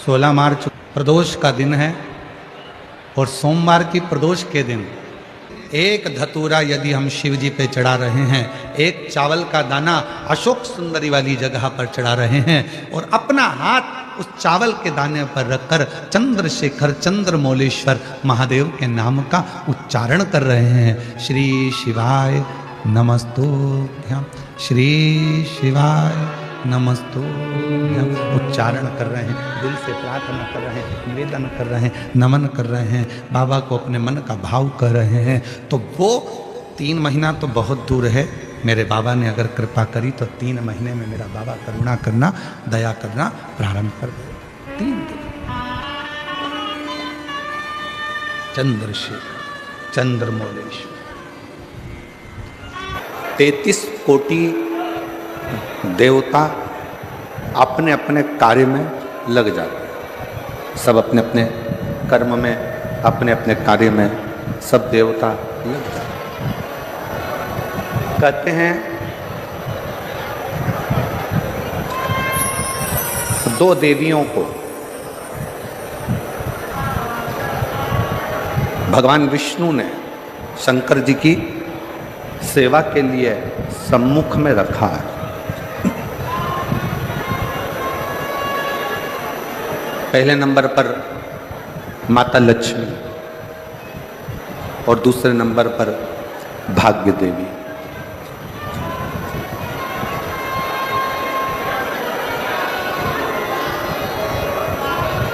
16 मार्च प्रदोष का दिन है और सोमवार की प्रदोष के दिन एक धतूरा यदि हम शिव जी पे चढ़ा रहे हैं, एक चावल का दाना अशोक सुंदरी वाली जगह पर चढ़ा रहे हैं और अपना हाथ उस चावल के दाने पर रखकर चंद्रशेखर चंद्रमौलेश्वर महादेव के नाम का उच्चारण कर रहे हैं। श्री शिवाय नमस्तुभ्यं, श्री शिवाय नमस्तुभ्यं उच्चारण कर रहे हैं, दिल से प्रार्थना कर रहे हैं, निवेदन कर रहे हैं, नमन कर रहे हैं, बाबा को अपने मन का भाव कर रहे हैं। तो वो 3 महीना तो बहुत दूर है, मेरे बाबा ने अगर कृपा करी तो 3 महीने में मेरा बाबा करुणा करना, दया करना प्रारंभ कर दे। 3 दिन चंद्रशेखर चंद्रमौलेश्वर 33 कोटि देवता अपने अपने कार्य में लग जाते हैं। सब अपने अपने कर्म में, अपने अपने कार्य में सब देवता लग जाते हैं। कहते हैं 2 देवियों को भगवान विष्णु ने शंकर जी की सेवा के लिए सम्मुख में रखा है। पहले नंबर पर माता लक्ष्मी और दूसरे नंबर पर भाग्य देवी।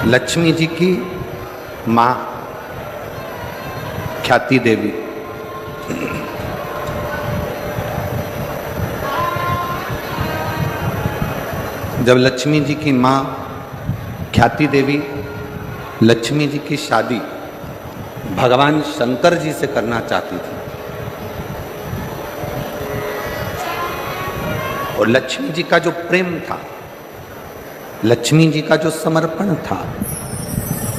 लक्ष्मी जी की मां ख्याति देवी, जब लक्ष्मी जी की मां ख्याति देवी लक्ष्मी जी की शादी भगवान शंकर जी से करना चाहती थी और लक्ष्मी जी का जो प्रेम था, लक्ष्मी जी का जो समर्पण था,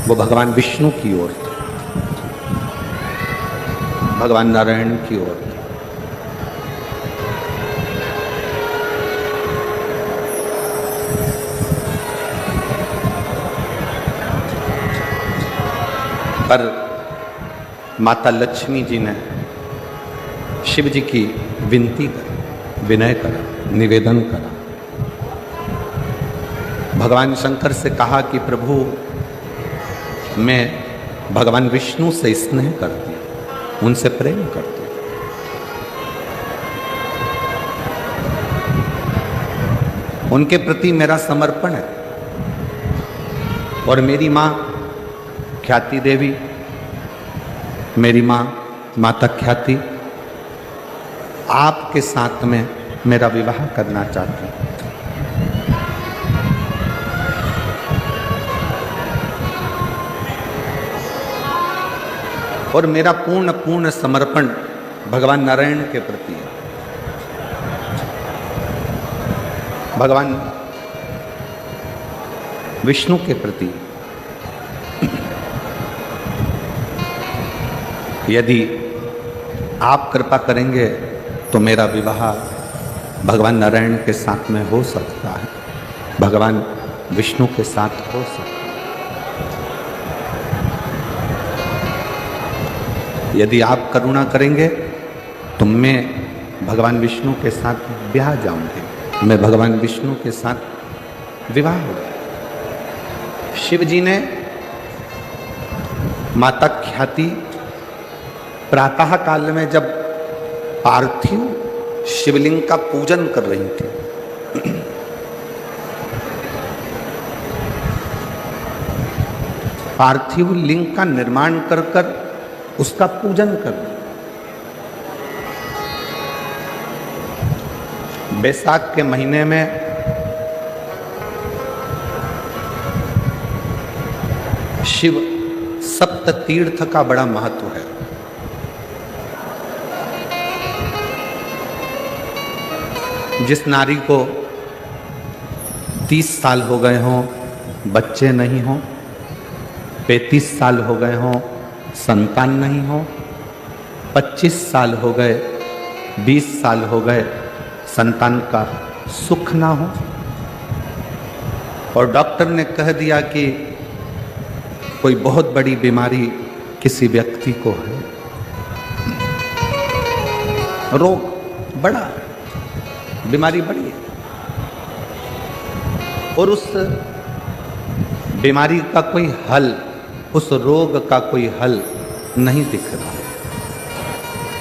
वो भगवान विष्णु की ओर था, भगवान नारायण की ओर था। पर माता लक्ष्मी जी ने शिव जी की विनती करी, विनय करा, निवेदन करा। भगवान शंकर से कहा कि प्रभु मैं भगवान विष्णु से स्नेह करती हूं, उनसे प्रेम करती हूं, उनके प्रति मेरा समर्पण है और मेरी मां ख्याति देवी, मेरी मां माता ख्याति आपके साथ में मेरा विवाह करना चाहती हूं। और मेरा पूर्ण समर्पण भगवान नारायण के प्रति है, भगवान विष्णु के प्रति। यदि आप कृपा करेंगे तो मेरा विवाह भगवान नारायण के साथ में हो सकता है, भगवान विष्णु के साथ हो सकता है। यदि आप करुणा करेंगे तो मैं भगवान विष्णु के साथ ब्याह जाऊंगी, मैं भगवान विष्णु के साथ विवाह होगा। शिव जी ने माता ख्याति प्रातः काल में जब पार्थिव शिवलिंग का पूजन कर रही थी, पार्थिव लिंग का निर्माण कर कर उसका पूजन कर, बैसाख के महीने में शिव सप्त तीर्थ का बड़ा महत्व है। जिस नारी को 30 साल हो गए हों, बच्चे नहीं हों, 35 साल हो गए हों, संतान नहीं हो, 25 साल हो गए, 20 साल हो गए, संतान का सुख ना हो, और डॉक्टर ने कह दिया कि कोई बहुत बड़ी बीमारी किसी व्यक्ति को है, रोग बड़ा, बीमारी बड़ी है, और उस बीमारी का कोई हल, उस रोग का कोई हल नहीं दिख रहा,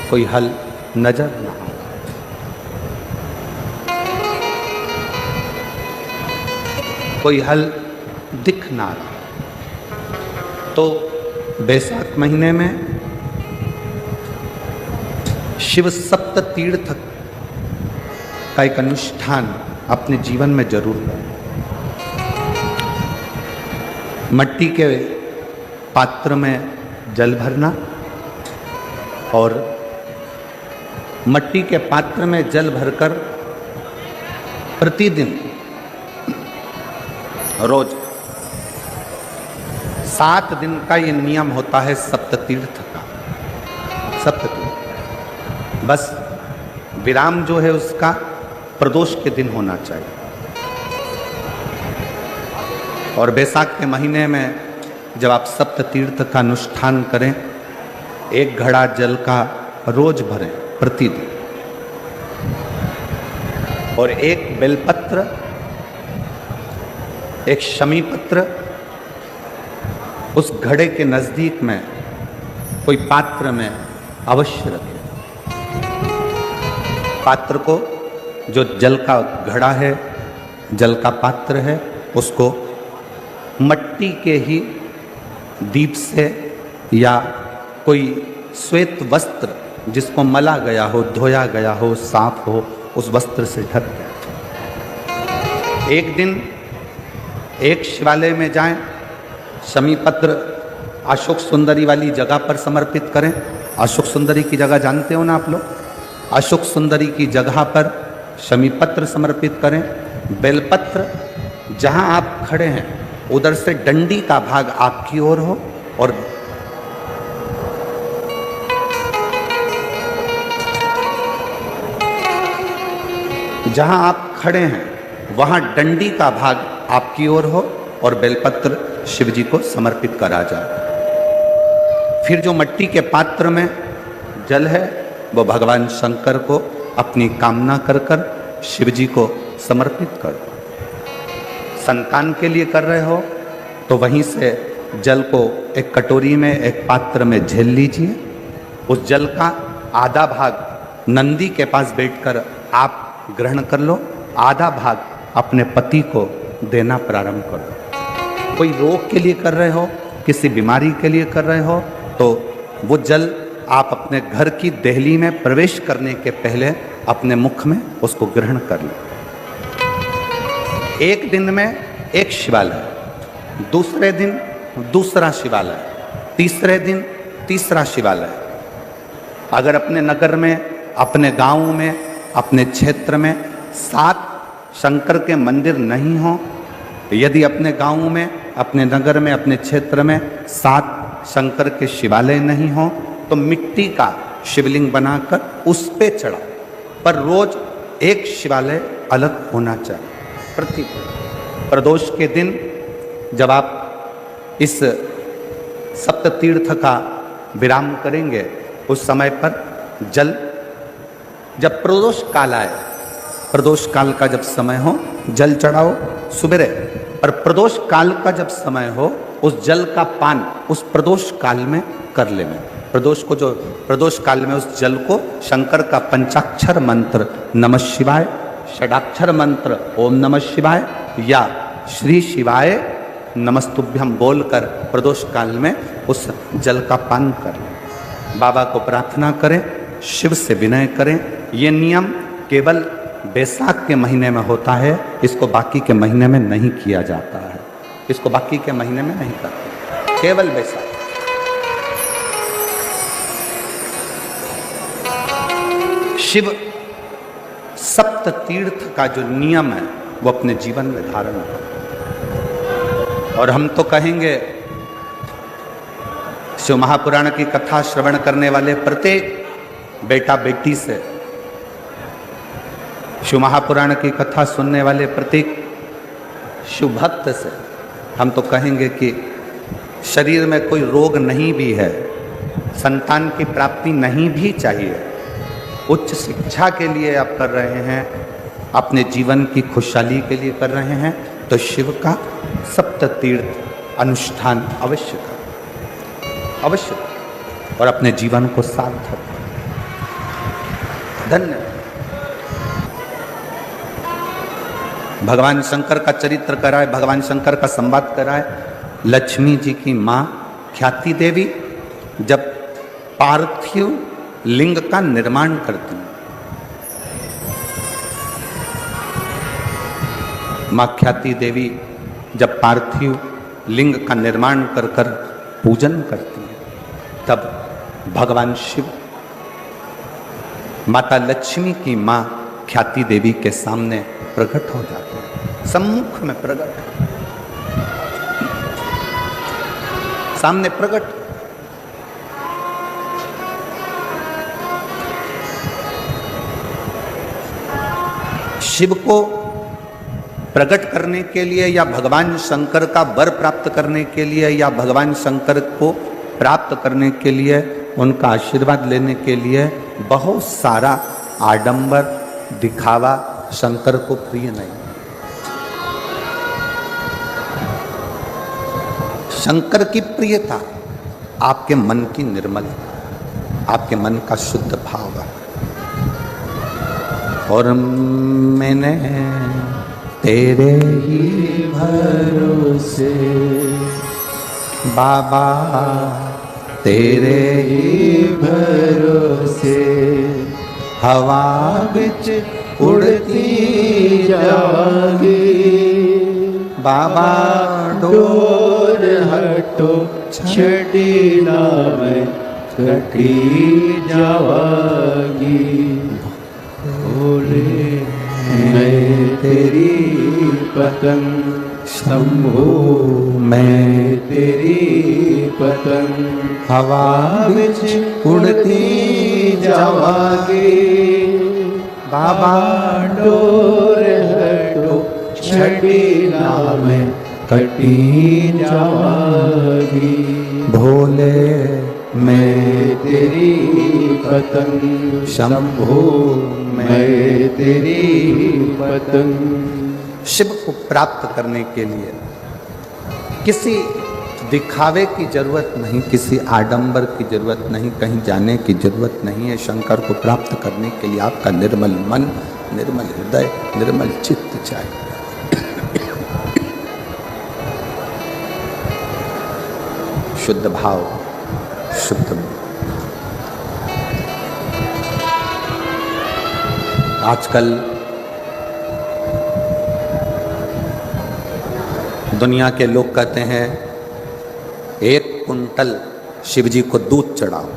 कोई हल नजर ना आ रहा। कोई हल दिख ना रहा। तो बैसाख महीने में शिव सप्त तीर्थ का एक अनुष्ठान अपने जीवन में जरूर करें। मट्टी के पात्र में जल भरना और मट्टी के पात्र में जल भरकर प्रतिदिन रोज 7 दिन का ये नियम होता है सप्ततीर्थ का। सप्ततीर्थ बस विराम जो है उसका प्रदोष के दिन होना चाहिए। और बैसाख के महीने में जब आप सप्ततीर्थ का अनुष्ठान करें, 1 घड़ा जल का रोज भरें प्रतिदिन, और 1 बेलपत्र, 1 शमी पत्र उस घड़े के नजदीक में कोई पात्र में अवश्य रखें। पात्र को, जो जल का घड़ा है, जल का पात्र है, उसको मट्टी के ही दीप से या कोई श्वेत वस्त्र जिसको मला गया हो, धोया गया हो, साफ हो, उस वस्त्र से ढक दें। एक दिन एक शिवालय में जाएं, शमी पत्र अशोक सुंदरी वाली जगह पर समर्पित करें। अशोक सुंदरी की जगह जानते हो ना आप लोग? अशोक सुंदरी की जगह पर शमी पत्र समर्पित करें। बेलपत्र जहां आप खड़े हैं उधर से डंडी का भाग आपकी ओर हो, और जहां आप खड़े हैं वहां डंडी का भाग आपकी ओर हो और बेलपत्र शिव जी को समर्पित करा जाए। फिर जो मट्टी के पात्र में जल है वो भगवान शंकर को अपनी कामना कर कर शिव जी को समर्पित कर दो। संतान के लिए कर रहे हो तो वहीं से जल को एक कटोरी में, एक पात्र में झेल लीजिए। उस जल का आधा भाग नंदी के पास बैठकर आप ग्रहण कर लो, आधा भाग अपने पति को देना प्रारंभ करो। कोई रोग के लिए कर रहे हो, किसी बीमारी के लिए कर रहे हो, तो वो जल आप अपने घर की देहली में प्रवेश करने के पहले अपने मुख में उसको ग्रहण कर लो। एक दिन में एक शिवालय, दूसरे दिन दूसरा शिवालय, तीसरे दिन तीसरा शिवालय। अगर अपने नगर में, अपने गांव में, अपने क्षेत्र में 7 शंकर के मंदिर नहीं हो, यदि अपने गांव में, अपने नगर में, अपने क्षेत्र में 7 शंकर के शिवालय नहीं हो, तो मिट्टी का शिवलिंग बनाकर उस पे चढ़ाओ, पर रोज एक शिवालय अलग होना चाहिए। प्रदोष के दिन जब आप इस सप्ततीर्थ का विराम करेंगे, उस समय पर जल, जब प्रदोष काल आए, प्रदोष काल का जब समय हो जल चढ़ाओ सुबह, और प्रदोष काल का जब समय हो उस जल का पान उस प्रदोष काल में कर लेना। प्रदोष को, जो प्रदोष काल में उस जल को शंकर का पंचाक्षर मंत्र नमः शिवाय, षडाक्षर मंत्र ओम नमः शिवाय या श्री शिवाय नमस्तुभ्यम बोलकर प्रदोष काल में उस जल का पान करें। बाबा को प्रार्थना करें, शिव से विनय करें। ये नियम केवल बैसाख के महीने में होता है, इसको बाकी के महीने में नहीं किया जाता है। इसको बाकी के महीने में नहीं करते, केवल बैसाख। शिव सप्त तीर्थ का जो नियम है वो अपने जीवन में धारण करें। और हम तो कहेंगे, शिव महापुराण की कथा श्रवण करने वाले प्रत्येक बेटा बेटी से, शिव महापुराण की कथा सुनने वाले प्रत्येक शुभक्त से। हम तो कहेंगे कि शरीर में कोई रोग नहीं भी है, संतान की प्राप्ति नहीं भी चाहिए, उच्च शिक्षा के लिए आप कर रहे हैं, अपने जीवन की खुशहाली के लिए कर रहे हैं, तो शिव का सप्त तीर्थ अनुष्ठान अवश्य करें, अवश्य करें और अपने जीवन को सार्थक करें। धन्य। भगवान शंकर का चरित्र कराए, भगवान शंकर का संवाद कराए। लक्ष्मी जी की माँ ख्याति देवी जब पार्थिव लिंग का निर्माण करती हैं, माँ ख्याति देवी जब पार्थिव लिंग का निर्माण कर कर पूजन करती हैं, तब भगवान शिव माता लक्ष्मी की माँ ख्याति देवी के सामने प्रकट हो जाते हैं, सम्मुख में प्रकट, सामने प्रकट। शिव को प्रकट करने के लिए या भगवान शंकर का वर प्राप्त करने के लिए या भगवान शंकर को प्राप्त करने के लिए, उनका आशीर्वाद लेने के लिए बहुत सारा आडंबर दिखावा शंकर को प्रिय नहीं। शंकर की प्रियता आपके मन की निर्मलता, आपके मन का शुद्ध भाव है। और मैंने तेरे ही भरोसे बाबा, तेरे ही भरोसे हवा बिच उड़ती जागी बाबा, डोर हटो छड़ी ना मैं कटी जावागी। बोले मैं तेरी पतंग शंभो, मैं तेरी पतंग हवा बिच उड़ती जावागी बाबा, डोर हटो छड़ी ना मैं कटी जावागी। भोले मैं तेरी पतंग शंभो, मैं तेरी पतंग। शिव को प्राप्त करने के लिए किसी दिखावे की जरूरत नहीं, किसी आडंबर की जरूरत नहीं, कहीं जाने की जरूरत नहीं है। शंकर को प्राप्त करने के लिए आपका निर्मल मन, निर्मल हृदय, निर्मल चित्त चाहिए। शुद्ध भाव, शुद्ध। आजकल दुनिया के लोग कहते हैं 1 कुंटल शिव जी को दूध चढ़ाओ।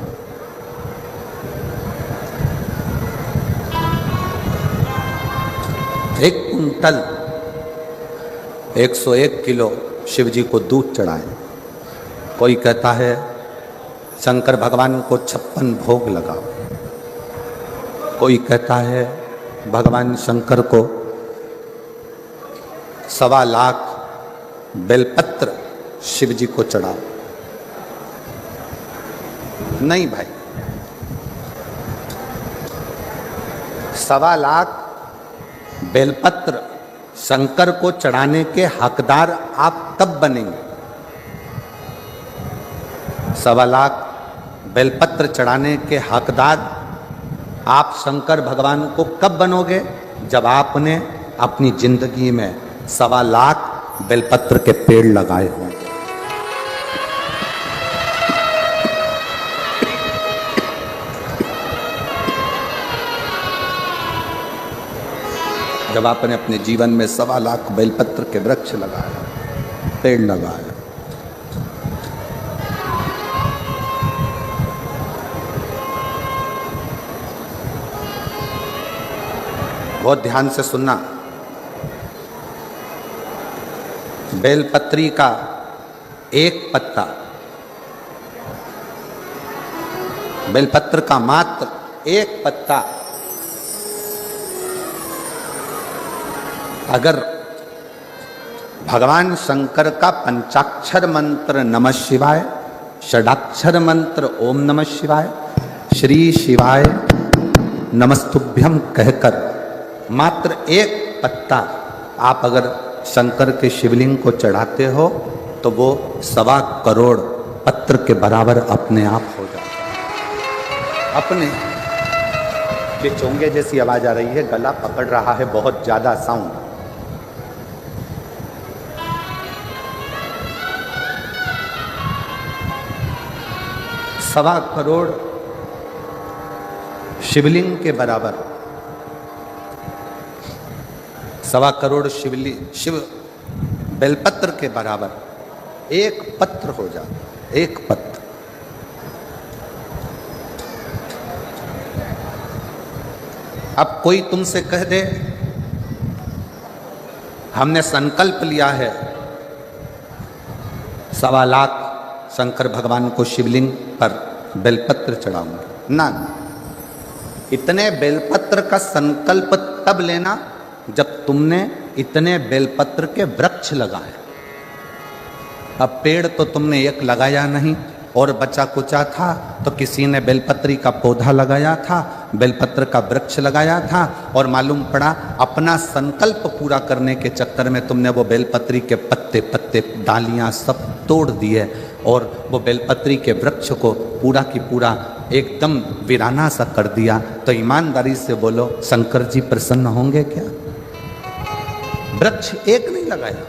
एक कुंटल 101 किलो शिव जी को दूध चढ़ाएं। कोई कहता है शंकर भगवान को 56 भोग लगाओ। कोई कहता है भगवान शंकर को 1.25 लाख बेलपत्र शिव जी को चढ़ाओ। नहीं भाई, 1.25 लाख बेलपत्र शंकर को चढ़ाने के हकदार आप तब बनेंगे, 1.25 लाख बेलपत्र चढ़ाने के हकदार आप शंकर भगवान को कब बनोगे? जब आपने अपनी जिंदगी में 1.25 लाख बेलपत्र के पेड़ लगाए हों। जब आपने अपने जीवन में 1.25 लाख बेलपत्र के वृक्ष लगाए, पेड़ लगाए, बहुत ध्यान से सुनना। बेलपत्री का एक पत्ता, बेलपत्र का मात्र एक पत्ता अगर भगवान शंकर का पंचाक्षर मंत्र नमः शिवाय, षडाक्षर मंत्र ओम नमः शिवाय, श्री शिवाय नमस्तुभ्यम कहकर मात्र एक पत्ता आप अगर शंकर के शिवलिंग को चढ़ाते हो तो वो 1.25 करोड़ पत्र के बराबर अपने आप हो जाता है। अपने ये चोंगे जैसी आवाज आ रही है, गला पकड़ रहा है, बहुत ज्यादा साउंड। सवा करोड़ शिवलिंग के बराबर, 1.25 करोड़ शिव बेलपत्र के बराबर एक पत्र हो जाता, एक पत्र। अब कोई तुमसे कह दे हमने संकल्प लिया है 1.25 लाख शंकर भगवान को शिवलिंग पर बेलपत्र चढ़ाऊंगे, ना, इतने बेलपत्र का संकल्प तब लेना जब तुमने इतने बेलपत्र के वृक्ष लगाए। अब पेड़ तो तुमने एक लगाया नहीं और बचा कुचा था तो किसी ने बेलपत्री का पौधा लगाया था, बेलपत्र का वृक्ष लगाया था, और मालूम पड़ा अपना संकल्प पूरा करने के चक्कर में तुमने वो बेलपत्री के पत्ते पत्ते डालियां सब तोड़ दिए और वो बेलपत्री के वृक्ष को पूरा की पूरा एकदम वीराना सा कर दिया। तो ईमानदारी से बोलो, शंकर जी प्रसन्न होंगे क्या? वृक्ष एक नहीं लगाया,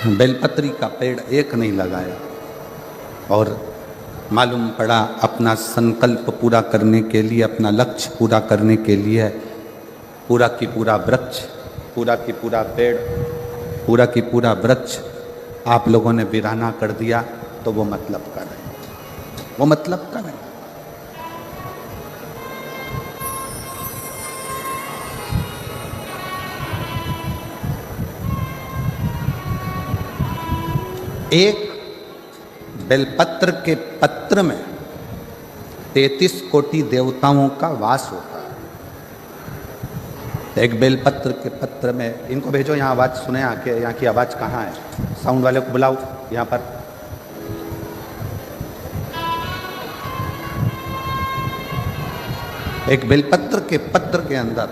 बेलपत्री का पेड़ एक नहीं लगाया, और मालूम पड़ा अपना संकल्प पूरा करने के लिए, अपना लक्ष्य पूरा करने के लिए पूरा की पूरा वृक्ष, पूरा की पूरा पेड़, पूरा की पूरा वृक्ष आप लोगों ने वीराना कर दिया। तो वो मतलब का नहीं, वो मतलब का नहीं। एक बेलपत्र के पत्र में 33 कोटि देवताओं का वास होता है। एक बेलपत्र के पत्र में, इनको भेजो यहाँ आवाज़ सुने आके, यहाँ की आवाज़ कहाँ है? साउंड वाले को बुलाओ यहाँ पर। एक बेलपत्र के पत्र के अंदर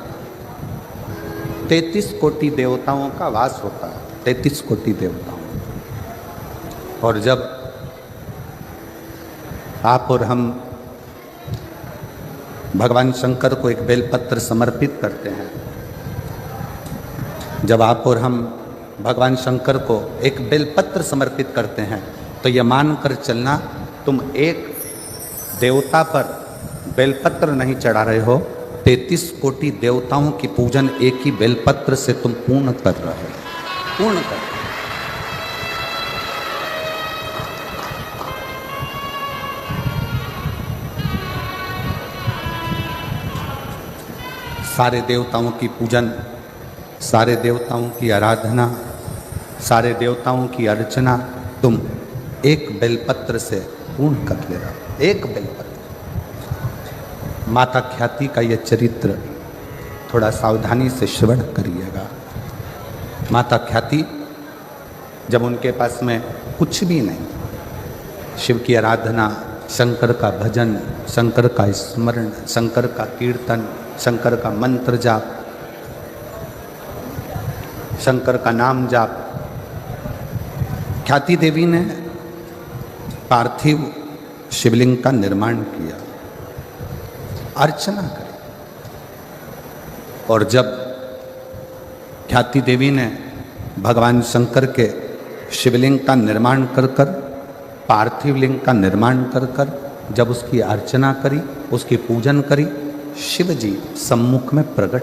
33 कोटि देवताओं का वास होता है, 33 कोटि देवताओं। और जब आप और हम भगवान शंकर को एक बेलपत्र समर्पित करते हैं, जब आप और हम भगवान शंकर को एक बेलपत्र समर्पित करते हैं, तो यह मानकर चलना तुम एक देवता पर बेलपत्र नहीं चढ़ा रहे हो, 33 कोटि देवताओं की पूजन एक ही बेलपत्र से तुम पूर्ण कर रहे हो, पूर्ण कर रहे हो। सारे देवताओं की पूजन, सारे देवताओं की आराधना, सारे देवताओं की अर्चना तुम एक बेलपत्र से पूर्ण कर ले रहे हो, एक बेलपत्र। माता ख्याति का यह चरित्र थोड़ा सावधानी से श्रवण करिएगा। माता ख्याति जब उनके पास में कुछ भी नहीं, शिव की आराधना, शंकर का भजन, शंकर का स्मरण, शंकर का कीर्तन, शंकर का मंत्र जाप, शंकर का नाम जाप, ख्याति देवी ने पार्थिव शिवलिंग का निर्माण किया, अर्चना करी। और जब ख्याति देवी ने भगवान शंकर के शिवलिंग का निर्माण कर कर, पार्थिव लिंग का निर्माण कर कर जब उसकी अर्चना करी, उसकी पूजन करी, शिव जी सम्मुख में प्रकट,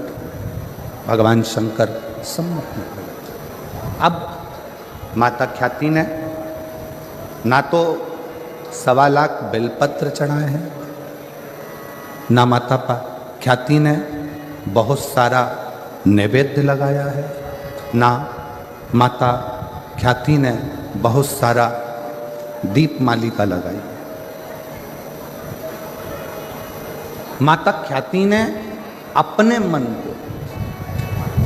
भगवान शंकर सम्मुख में प्रकट। अब माता ख्याति ने ना तो 1.25 लाख बेलपत्र चढ़ाए हैं, ना माता ख्याति ने बहुत सारा नैवेद्य लगाया है, ना माता ख्याति ने बहुत सारा दीप मालिका लगाई। माता ख्याति ने अपने मन को,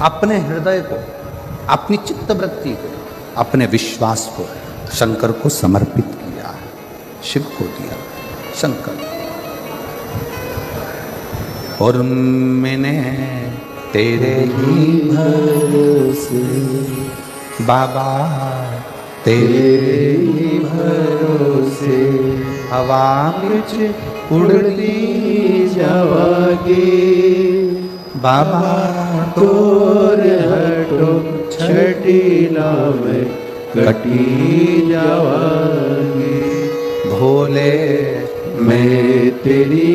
अपने हृदय को, अपनी चित्तवृत्ति को, अपने विश्वास को शंकर को समर्पित किया, शिव को दिया शंकर। और मैंने तेरे ही भरोसे बाबा, तेरे ही भरोसे हवा बिच उड़ती जावागे बाबा, तोर हटो छटीला में कटी जावागे। भोले मैं तेरी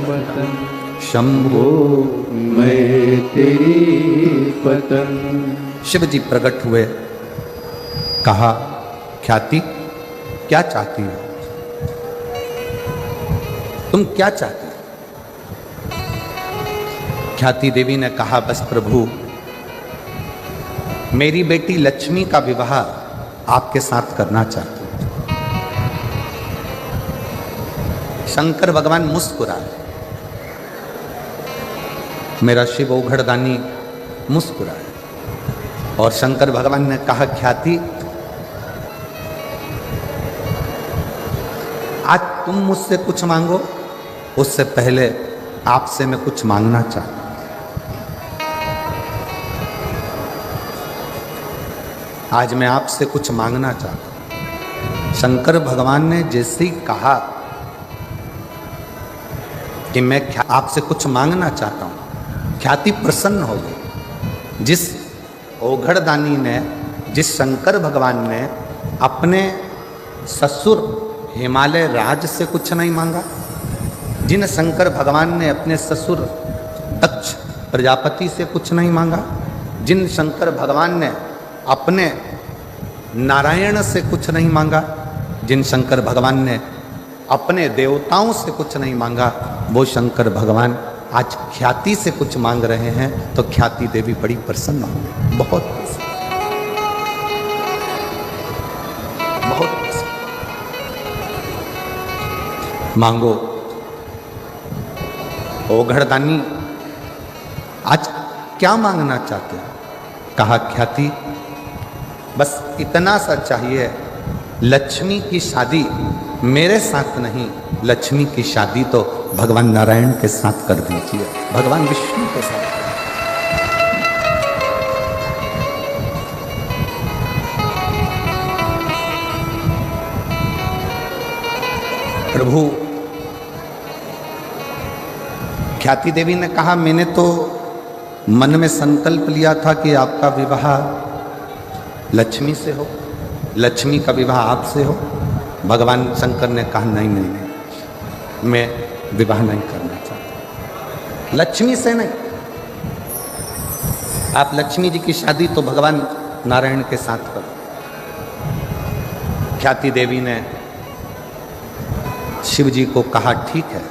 पतंग, शंभो मैं तेरी पतंग। शिव जी प्रकट हुए, कहा ख्याति क्या चाहती हो, तुम क्या चाहती हो? ख्याति देवी ने कहा बस प्रभु, मेरी बेटी लक्ष्मी का विवाह आपके साथ करना चाहती हूं। शंकर भगवान मुस्कुराए, मेरा शिव ओघड़दानी मुस्कुराए, और शंकर भगवान ने कहा ख्याति, आज तुम मुझसे कुछ मांगो, उससे पहले आपसे मैं कुछ मांगना चाहता हूं। आज मैं आपसे कुछ मांगना चाहता हूं। शंकर भगवान ने जैसे ही कहा कि मैं आपसे कुछ मांगना चाहता हूं, ख्याति प्रसन्न हो गई। जिस ओघड़दानी ने, जिस शंकर भगवान ने अपने ससुर हिमालय राज से कुछ नहीं मांगा, जिन शंकर भगवान ने अपने ससुर दक्ष प्रजापति से कुछ नहीं मांगा, जिन शंकर भगवान ने अपने नारायण से कुछ नहीं मांगा, जिन शंकर भगवान ने अपने देवताओं से कुछ नहीं मांगा, वो शंकर भगवान आज ख्याति से कुछ मांग रहे हैं। तो ख्याति देवी बड़ी प्रसन्न हो गई, बहुत प्रसन्न, बहुत प्रसन्न। मांगो ओघड़दानी, आज क्या मांगना चाहते हो? कहा ख्याति, बस इतना सा चाहिए, लक्ष्मी की शादी मेरे साथ नहीं, लक्ष्मी की शादी तो भगवान नारायण के साथ कर दीजिए, भगवान विष्णु के साथ। प्रभु, ख्याति देवी ने कहा, मैंने तो मन में संकल्प लिया था कि आपका विवाह लक्ष्मी से हो, लक्ष्मी का विवाह आपसे हो। भगवान शंकर ने कहा नहीं नहीं नहीं, मैं विवाह नहीं करना चाहता, लक्ष्मी से नहीं। आप लक्ष्मी जी की शादी तो भगवान नारायण के साथ करो। ख्याति देवी ने शिव जी को कहा ठीक है।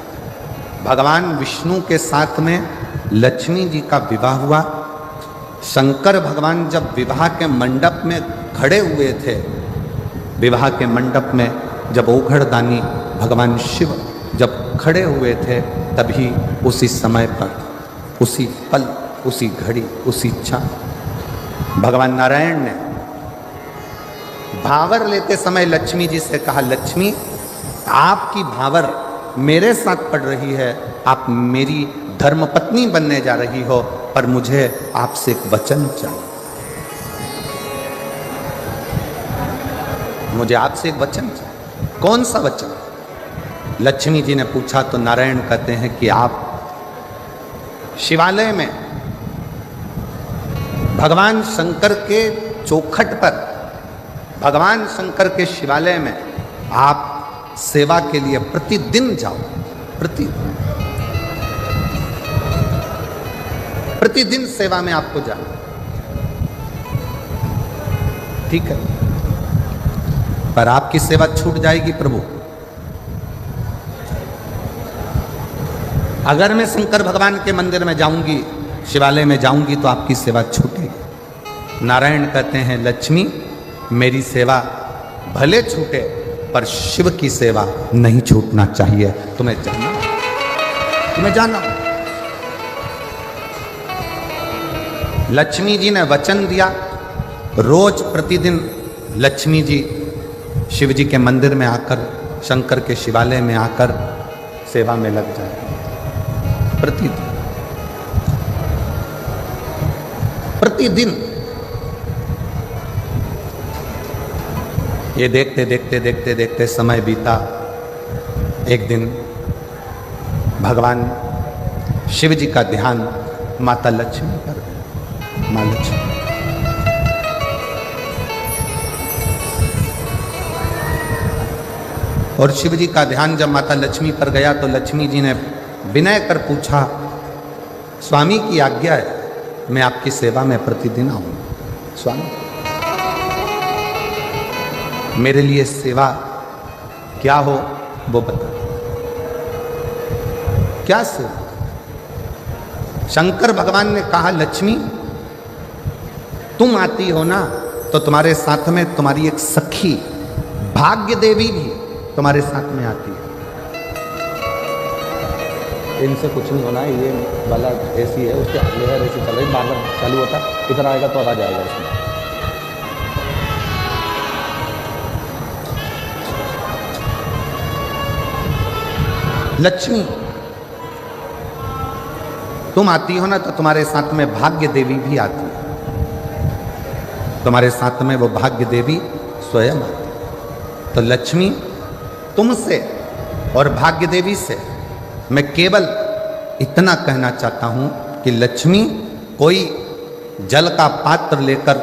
भगवान विष्णु के साथ में लक्ष्मी जी का विवाह हुआ। शंकर भगवान जब विवाह के मंडप में खड़े हुए थे, विवाह के मंडप में जब ओघड़दानी भगवान शिव जब खड़े हुए थे, तभी उसी समय पर, उसी पल, उसी घड़ी, उसी क्षण भगवान नारायण ने भावर लेते समय लक्ष्मी जी से कहा, लक्ष्मी आपकी भावर मेरे साथ पड़ रही है, आप मेरी धर्मपत्नी बनने जा रही हो, पर मुझे आपसे एक वचन चाहिए, मुझे आपसे एक वचन चाहिए। कौन सा वचन? लक्ष्मी जी ने पूछा तो नारायण कहते हैं कि आप शिवालय में भगवान शंकर के चौखट पर, भगवान शंकर के शिवालय में आप सेवा के लिए प्रतिदिन जाओ, प्रतिदिन सेवा में आपको जाना, ठीक है? पर आपकी सेवा छूट जाएगी प्रभु। अगर मैं शंकर भगवान के मंदिर में जाऊंगी, शिवालय में जाऊंगी, तो आपकी सेवा छूटेगी। नारायण कहते हैं, लक्ष्मी मेरी सेवा भले छूटे, पर शिव की सेवा नहीं छूटना चाहिए, तुम्हें जाना। तुम्हें जाना। लक्ष्मी जी ने वचन दिया, रोज प्रतिदिन लक्ष्मी जी शिव जी के मंदिर में आकर, शंकर के शिवालय में आकर सेवा में लग जाए। प्रतिदिन ये देखते देखते देखते देखते समय बीता। एक दिन भगवान शिव जी का ध्यान माता लक्ष्मी पर, माँ लक्ष्मी। और शिव जी का ध्यान जब माता लक्ष्मी पर गया तो लक्ष्मी जी ने विनय कर पूछा, स्वामी की आज्ञा है, मैं आपकी सेवा में प्रतिदिन आऊं। स्वामी, मेरे लिए सेवा क्या हो वो बता। क्या सेवा? शंकर भगवान ने कहा, लक्ष्मी तुम आती हो ना तो तुम्हारे साथ में तुम्हारी एक सखी भाग्य देवी भी तुम्हारे साथ में आती है। इनसे कुछ नहीं होना है, ये वाला ऐसी है, उसके लेयर ऐसी चल रही, बार बार चालू होता, इधर आएगा तो आवाज आएगा इसमें। लक्ष्मी तुम आती हो ना तो तुम्हारे साथ में भाग्य देवी भी आती है, तुम्हारे साथ में वो भाग्य देवी स्वयं आती है। तो लक्ष्मी तुमसे और भाग्य देवी से मैं केवल इतना कहना चाहता हूं कि लक्ष्मी कोई जल का पात्र लेकर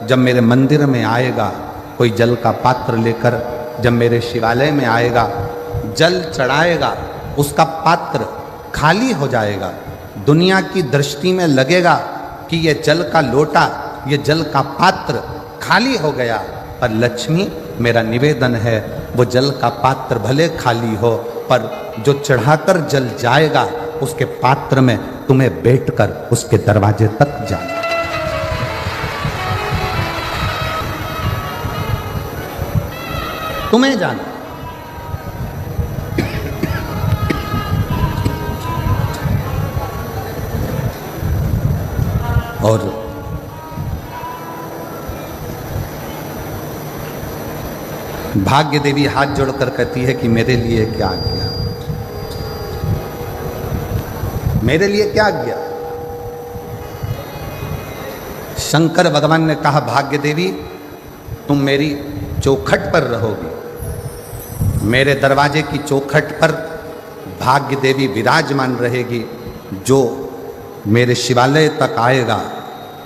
जब मेरे मंदिर में आएगा, कोई जल का पात्र लेकर जब मेरे शिवालय में आएगा, जल चढ़ाएगा, उसका पात्र खाली हो जाएगा, दुनिया की दृष्टि में लगेगा कि ये जल का लोटा, ये जल का पात्र खाली हो गया। पर लक्ष्मी मेरा निवेदन है, वो जल का पात्र भले खाली हो पर जो चढ़ाकर जल जाएगा उसके पात्र में तुम्हें बैठकर उसके दरवाजे तक जाना। तुम्हें जाना। और भाग्य देवी हाथ जोड़कर कहती है कि मेरे लिए क्या किया, मेरे लिए क्या किया। शंकर भगवान ने कहा, भाग्य देवी तुम मेरी चौखट पर रहोगी, मेरे दरवाजे की चौखट पर भाग्य देवी विराजमान रहेगी। जो मेरे शिवालय तक आएगा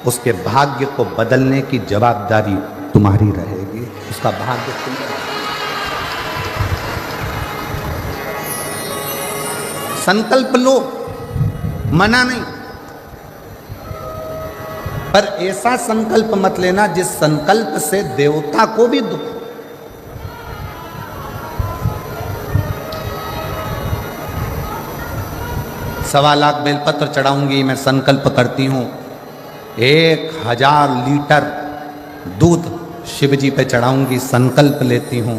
उसके भाग्य को बदलने की जवाबदारी तुम्हारी रहेगी, उसका भाग्य तुम। संकल्प लो, मना नहीं, पर ऐसा संकल्प मत लेना जिस संकल्प से देवता को भी दुख। सवा लाख बेलपत्र चढ़ाऊंगी, मैं संकल्प करती हूं 1000 लीटर दूध शिव जी पे चढ़ाऊंगी, संकल्प लेती हूं।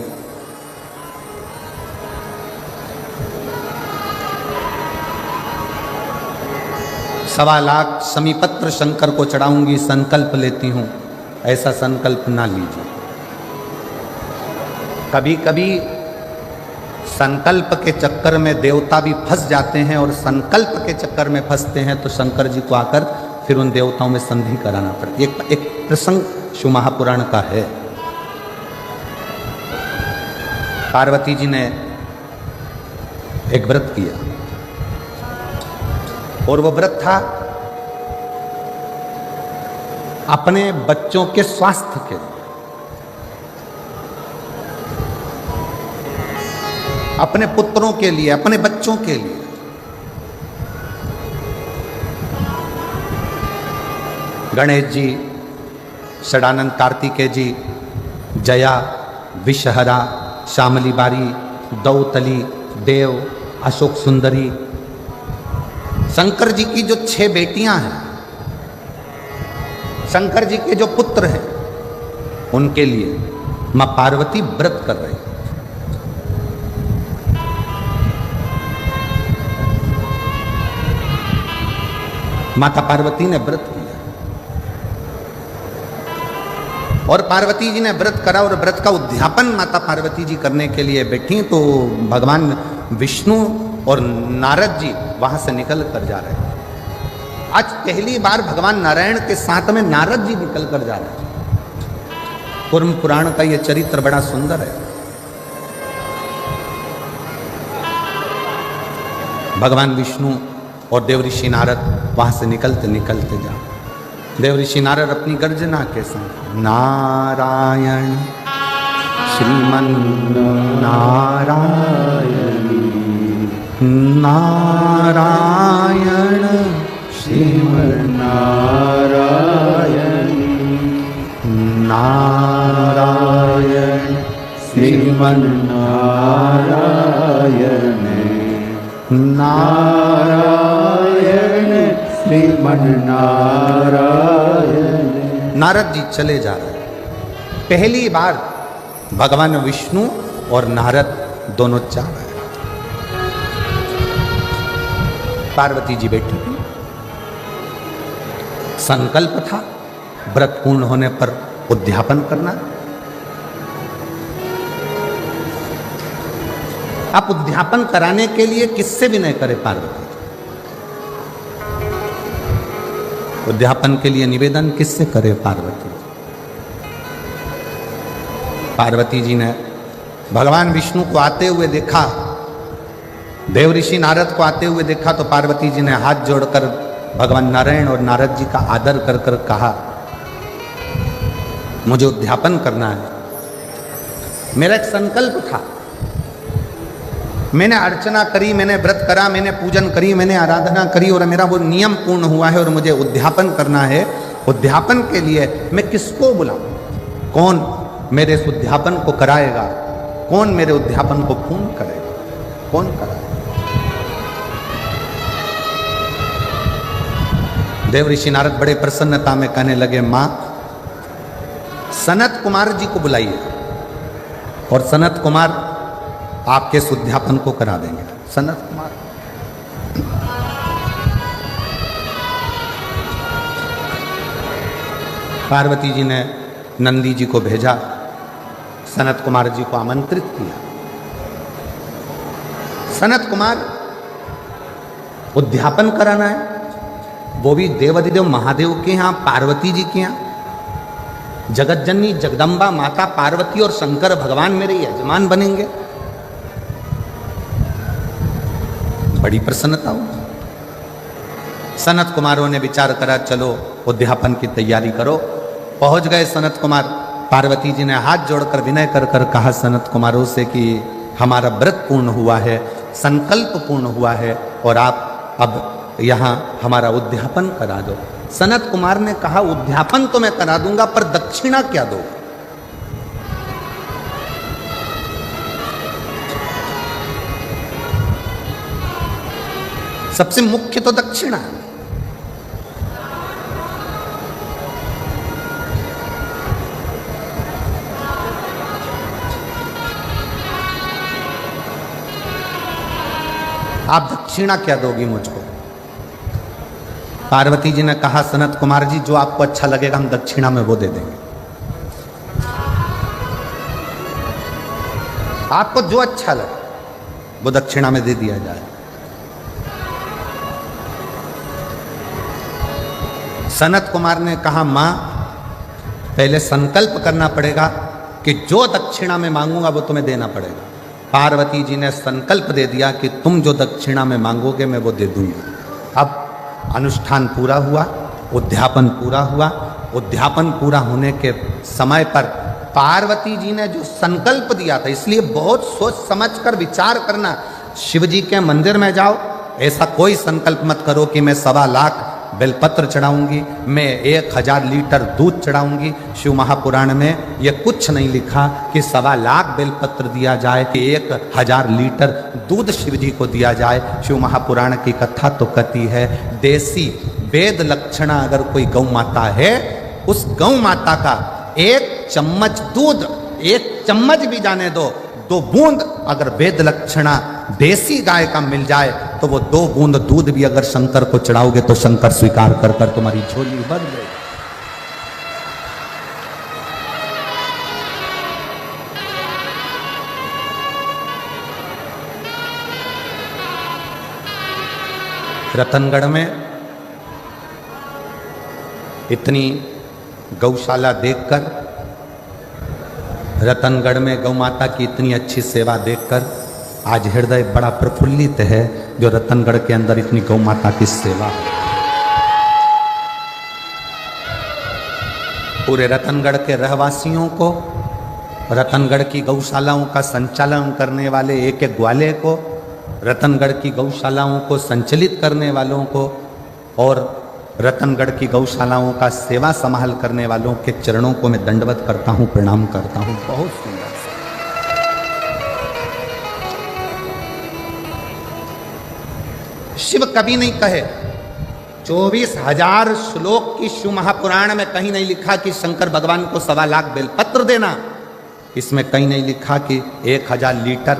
सवा लाख समीपत्र शंकर को चढ़ाऊंगी, संकल्प लेती हूं। ऐसा संकल्प ना लीजिए। कभी कभी संकल्प के चक्कर में देवता भी फंस जाते हैं और संकल्प के चक्कर में फंसते हैं तो शंकर जी को आकर फिर उन देवताओं में संधि कराना पड़ती है। एक प्रसंग शिव महापुराण का है। पार्वती जी ने एक व्रत किया और वो व्रत था अपने बच्चों के स्वास्थ्य के, अपने पुत्रों के लिए, अपने बच्चों के लिए। गणेश जी, षडानंद कार्तिकेय जी, जया, विषहरा, श्यामली बारी, दौतली, देव, अशोक सुंदरी, शंकर जी की जो 6 बेटियां हैं, शंकर जी के जो पुत्र हैं, उनके लिए मां पार्वती व्रत कर रही। माता पार्वती ने व्रत किया और पार्वती जी ने व्रत करा और व्रत का उद्यापन माता पार्वती जी करने के लिए बैठी तो भगवान विष्णु और नारद जी वहां से निकल कर जा रहे हैं। आज पहली बार भगवान नारायण के साथ में नारद जी निकल कर जा रहे हैं। कूर्म पुराण का यह चरित्र बड़ा सुंदर है। भगवान विष्णु और देव ऋषि नारद वहां से निकलते निकलते जा, देव ऋषि नारद अपनी गर्जना के साथ नारायण श्रीमन नारायण नारायण श्रीमन नारायण नारायण श्रीमन नारायण नारायण श्रीमन नारायण। नारद जी चले जा रहे हैं। पहली बार भगवान विष्णु और नारद दोनों जा रहे हैं। पार्वती जी बैठी थी। संकल्प था व्रत पूर्ण होने पर उद्यापन करना। आप उद्यापन कराने के लिए किससे विनय करे पार्वती? उद्यापन के लिए निवेदन किससे करे पार्वती? पार्वती जी ने भगवान विष्णु को आते हुए देखा, देव ऋषि नारद को आते हुए देखा तो पार्वती जी ने हाथ जोड़कर भगवान नारायण और नारद जी का आदर कर कर कहा, मुझे उद्यापन करना है। मेरा एक संकल्प था, मैंने अर्चना करी, मैंने व्रत करा, मैंने पूजन करी, मैंने आराधना करी और मेरा वो नियम पूर्ण हुआ है और मुझे उद्यापन करना है। उद्यापन के लिए मैं किसको बुलाऊं? कौन मेरे इस उद्यापन को कराएगा? कौन मेरे उद्यापन को पूर्ण करेगा? कौन कराएगा? देव ऋषि नारद बड़े प्रसन्नता में कहने लगे, मां सनत कुमार जी को बुलाइए और सनत कुमार आपके इस उद्यापन को करा देंगे। सनत कुमार पार्वती जी ने नंदी जी को भेजा, सनत कुमार जी को आमंत्रित किया। सनत कुमार उद्यापन कराना है, वो भी देवाधिदेव महादेव के यहाँ, पार्वती जी के यहाँ। जगत जननी जगदम्बा माता पार्वती और शंकर भगवान मेरे यजमान बनेंगे। बड़ी प्रसन्नता हुई। सनत कुमारों ने विचार करा, चलो उद्यापन की तैयारी करो। पहुंच गए सनत कुमार। पार्वती जी ने हाथ जोड़कर विनय कर कर कहा सनत कुमारों से कि हमारा व्रत पूर्ण हुआ है, संकल्प पूर्ण हुआ है और आप अब यहाँ हमारा उद्यापन करा दो। सनत कुमार ने कहा, उद्यापन तो मैं करा दूंगा पर दक्षिणा क्या दो? सबसे मुख्य तो दक्षिणा है। आप दक्षिणा क्या दोगी मुझको? पार्वती जी ने कहा, सनत कुमार जी जो आपको अच्छा लगेगा हम दक्षिणा में वो दे देंगे। आपको जो अच्छा लगे वो दक्षिणा में दे दिया जाए। सनत कुमार ने कहा, मां पहले संकल्प करना पड़ेगा कि जो दक्षिणा में मांगूंगा वो तुम्हें देना पड़ेगा। पार्वती जी ने संकल्प दे दिया कि तुम जो दक्षिणा में मांगोगे मैं वो दे दूंगी। अब अनुष्ठान पूरा हुआ, उद्यापन पूरा हुआ। उद्यापन पूरा होने के समय पर पार्वती जी ने जो संकल्प दिया था, इसलिए बहुत सोच समझ कर विचार करना। शिव जी के मंदिर में जाओ, ऐसा कोई संकल्प मत करो कि मैं 1.25 लाख बेलपत्र चढ़ाऊंगी, मैं 1000 लीटर दूध चढ़ाऊंगी। शिव महापुराण में ये कुछ नहीं लिखा कि 1.25 लाख बेलपत्र दिया जाए कि 1000 लीटर दूध शिव जी को दिया जाए। शिव महापुराण की कथा तो कहती है, देसी वेद लक्षणा अगर कोई गौ माता है, उस गौ माता का 1 चम्मच दूध, 1 चम्मच भी जाने दो, 2 बूंद अगर वेद लक्षणा देसी गाय का मिल जाए तो वो 2 बूंद दूध भी अगर शंकर को चढ़ाओगे तो शंकर स्वीकार कर कर तुम्हारी झोली भर देगा। रतनगढ़ में इतनी गौशाला देखकर, रतनगढ़ में गौ माता की इतनी अच्छी सेवा देखकर आज हृदय बड़ा प्रफुल्लित है जो रतनगढ़ के अंदर इतनी गौ माता की सेवा है। पूरे रतनगढ़ के रहवासियों को, रतनगढ़ की गौशालाओं का संचालन करने वाले एक एक ग्वाले को, रतनगढ़ की गौशालाओं को संचालित करने वालों को और रतनगढ़ की गौशालाओं का सेवा संभाल करने वालों के चरणों को मैं दंडवत करता हूं, प्रणाम करता हूं। बहुत सुंदर सा। शिव कभी नहीं कहे, 24,000 श्लोक की शिव महापुराण में कहीं नहीं लिखा कि शंकर भगवान को 1.25 लाख बेलपत्र देना, इसमें कहीं नहीं लिखा कि 1000 लीटर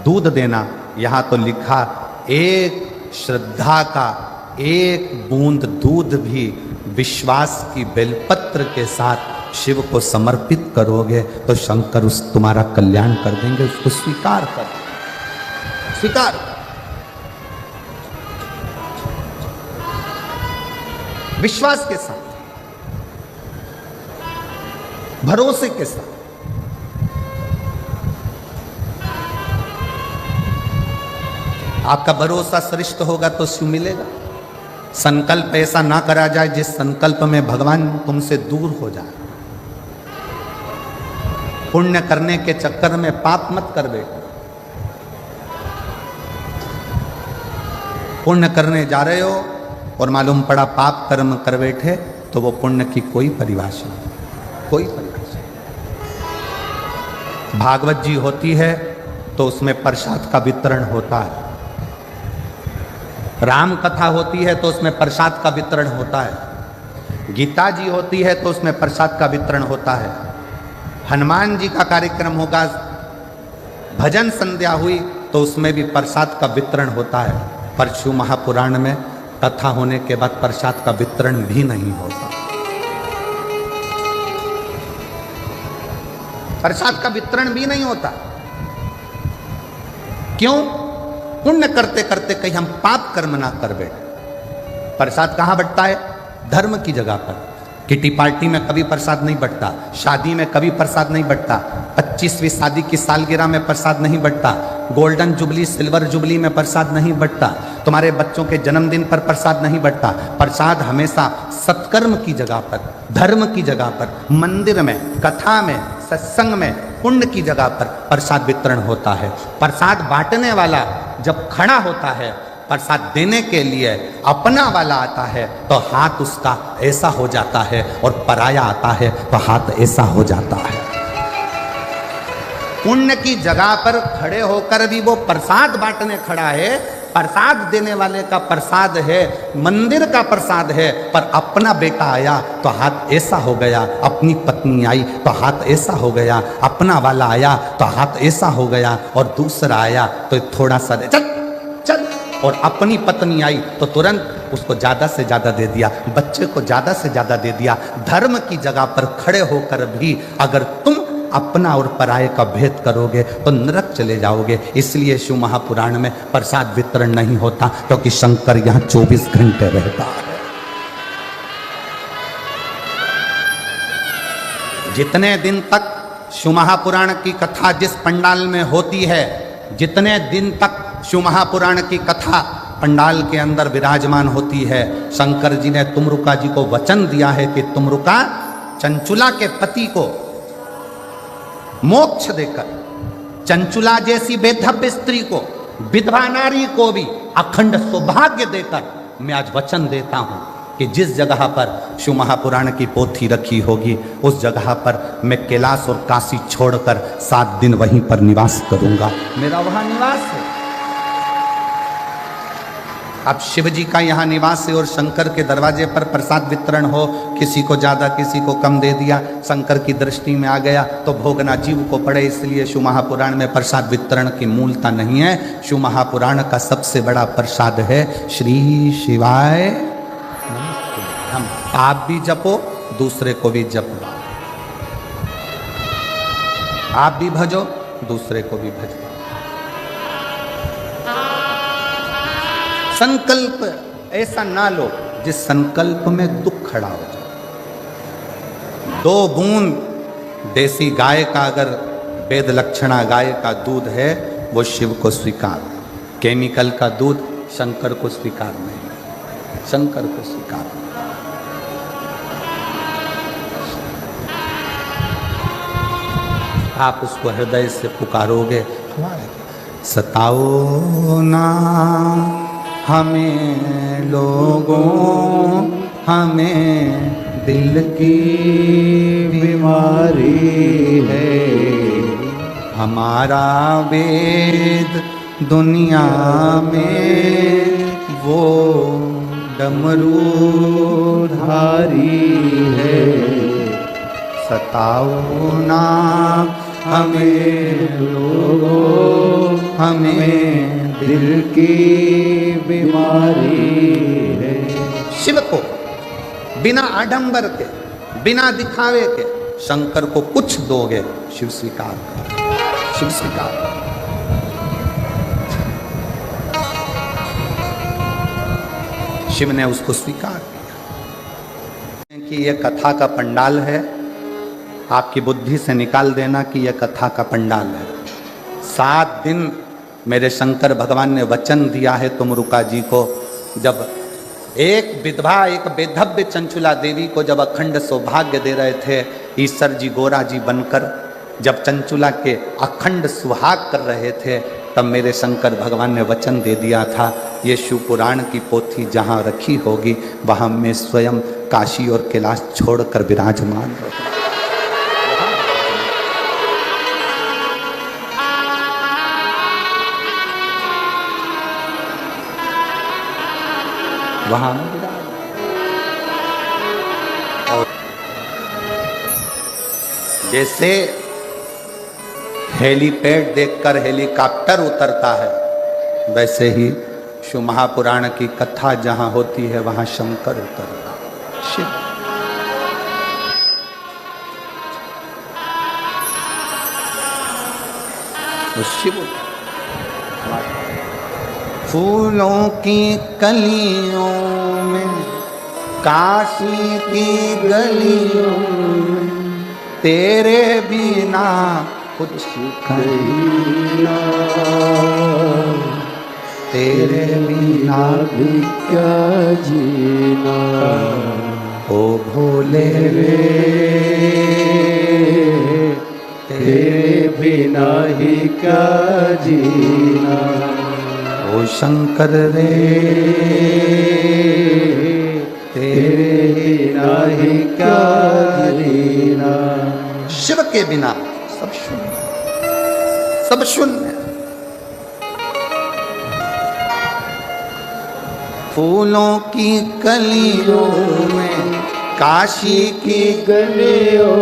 दूध देना। यहां तो लिखा एक श्रद्धा का 1 बूंद दूध भी विश्वास की बेलपत्र के साथ शिव को समर्पित करोगे तो शंकर उस तुम्हारा कल्याण कर देंगे। उसको स्वीकार कर, स्वीकार। विश्वास के साथ, भरोसे के साथ। आपका भरोसा श्रेष्ठ होगा तो शिव मिलेगा। संकल्प ऐसा ना करा जाए जिस संकल्प में भगवान तुमसे दूर हो जाए। पुण्य करने के चक्कर में पाप मत कर बैठो। पुण्य करने जा रहे हो और मालूम पड़ा पाप कर्म कर बैठे तो वो पुण्य की कोई परिभाषा नहीं, कोई परिभाषा। भागवत जी होती है तो उसमें प्रसाद का वितरण होता है, राम कथा होती है तो उसमें प्रसाद का वितरण होता है, गीता जी होती है तो उसमें प्रसाद का वितरण होता है, हनुमान जी का कार्यक्रम होगा, भजन संध्या हुई तो उसमें भी प्रसाद का वितरण होता है। पर शिव महापुराण में कथा होने के बाद प्रसाद का वितरण भी नहीं होता। प्रसाद का वितरण भी नहीं होता। क्यों? पुण्य करते करते कहीं हम पाप कर्म ना कर बैठे। प्रसाद कहाँ बंटता है? धर्म की जगह पर। किटी पार्टी में कभी प्रसाद नहीं बंटता, शादी में कभी प्रसाद नहीं बंटता, 25वीं शादी की सालगिरह में प्रसाद नहीं बंटता, गोल्डन जुबली सिल्वर जुबली में प्रसाद नहीं बंटता, तुम्हारे बच्चों के जन्मदिन पर प्रसाद नहीं बंटता। प्रसाद हमेशा सत्कर्म की जगह पर, धर्म की जगह पर, मंदिर में, कथा में, सत्संग में, पुण्य की जगह पर प्रसाद वितरण होता है। प्रसाद बांटने वाला जब खड़ा होता है, प्रसाद देने के लिए अपना वाला आता है तो हाथ उसका ऐसा हो जाता है और पराया आता है तो हाथ ऐसा हो जाता है। पुण्य की जगह पर खड़े होकर भी वो प्रसाद बांटने खड़ा है, प्रसाद देने वाले का प्रसाद है, मंदिर का प्रसाद है, पर अपना बेटा आया तो हाथ ऐसा हो गया, अपनी पत्नी आई तो हाथ ऐसा हो गया, अपना वाला आया तो हाथ ऐसा हो गया और दूसरा आया तो थोड़ा सा चल चल, और अपनी पत्नी आई तो तुरंत उसको ज्यादा से ज्यादा दे दिया, बच्चे को ज्यादा से ज्यादा दे दिया। धर्म की जगह पर खड़े होकर भी अगर तुम अपना और पराये का भेद करोगे तो नरक चले जाओगे। इसलिए शिव महापुराण में प्रसाद वितरण नहीं होता, क्योंकि शंकर यहाँ 24 घंटे रहता है। जितने दिन तक शिव महापुराण की कथा जिस पंडाल में होती है, जितने दिन तक शिव महापुराण की कथा पंडाल के अंदर विराजमान होती है, शंकर जी ने तुमरुका जी को वचन दिया है कि तुमरुका चंचुला के पति को मोक्ष देकर, चंचुला जैसी बेधव्य स्त्री को, विधवा नारी को भी अखंड सौभाग्य देकर मैं आज वचन देता हूं कि जिस जगह पर शिव महापुराण की पोथी रखी होगी उस जगह पर मैं कैलाश और काशी छोड़कर 7 दिन वहीं पर निवास करूंगा। मेरा वहां निवास है। अब शिव जी का यहाँ निवास है और शंकर के दरवाजे पर प्रसाद वितरण हो, किसी को ज़्यादा किसी को कम दे दिया, शंकर की दृष्टि में आ गया तो भोगना जीव को पड़े। इसलिए शिव महापुराण में प्रसाद वितरण की मूलता नहीं है। शिव महापुराण का सबसे बड़ा प्रसाद है श्री शिवाय। हम आप भी जपो, दूसरे को भी जपो, आप भी भजो, दूसरे को भी भजो। संकल्प ऐसा ना लो जिस संकल्प में दुख खड़ा हो जाए। 2 बूंद देसी गाय का अगर वेद लक्षणा गाय का दूध है वो शिव को स्वीकार, केमिकल का दूध शंकर को स्वीकार नहीं, शंकर को स्वीकार नहीं। आप उसको हृदय से पुकारोगे, सताओ ना हमें लोगों, हमें दिल की बीमारी है, हमारा वेद दुनिया में वो डमरूधारी है। सताओ ना हमें लोगों, हमें दिल की बीमारी है। शिव को बिना आडंबर के, बिना दिखावे के शंकर को कुछ दोगे, शिव स्वीकार कर, शिव स्वीकार कर। शिव ने उसको स्वीकार किया कि यह कथा का पंडाल है। आपकी बुद्धि से निकाल देना कि यह कथा का पंडाल है। 7 दिन मेरे शंकर भगवान ने वचन दिया है तुमरुका जी को। जब एक विधवा, एक बेधव्य चंचुला देवी को जब अखंड सौभाग्य दे रहे थे ईश्वर जी गोरा जी बनकर, जब चंचुला के अखंड सुहाग कर रहे थे, तब मेरे शंकर भगवान ने वचन दे दिया था, ये शिव पुराण की पोथी जहाँ रखी होगी वहाँ मैं स्वयं काशी और कैलाश छोड़कर विराजमान रहूँगा। वहां और जैसे हेलीपैड देखकर हेलीकॉप्टर उतरता है, वैसे ही शिव महापुराण की कथा जहां होती है वहां शंकर उतरता है, शिव। शिव फूलों की कलियों में, काशी की गलियों में, तेरे बिना कुछ कहीना, तेरे बिना भी क्या जीना, ओ भोले रे, तेरे बिना ही क्या जीना, ओ शंकर रे, तेरे बिना ही क्या जीना। शिव के बिना सब शून्य, सब शून्य। फूलों की कलियों में, काशी की गलियों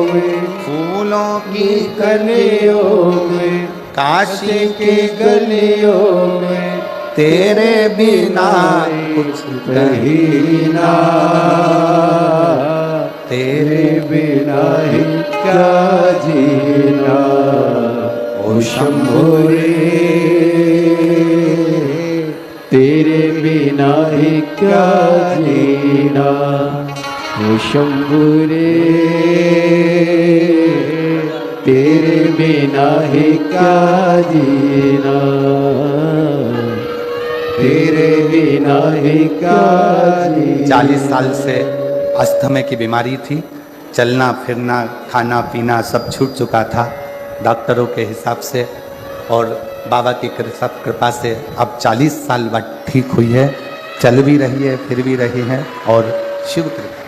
में, फूलों की गलियों में, काशी के गलियों में, तेरे बिना कुछ कहीना, तेरे बिना ही क्या जीना। ओ शंभो रे, तेरे बिना ही क्या जीना। ओ शंभो रे, तेरे बिना ही क्या जीना, तेरे बिना ही क्या जीना। 40 साल से अस्थमा की बीमारी थी, चलना फिरना खाना पीना सब छूट चुका था डॉक्टरों के हिसाब से, और बाबा की कृपा से अब 40 साल बाद ठीक हुई है, चल भी रही है, फिर भी रही है, और शिव कृपा।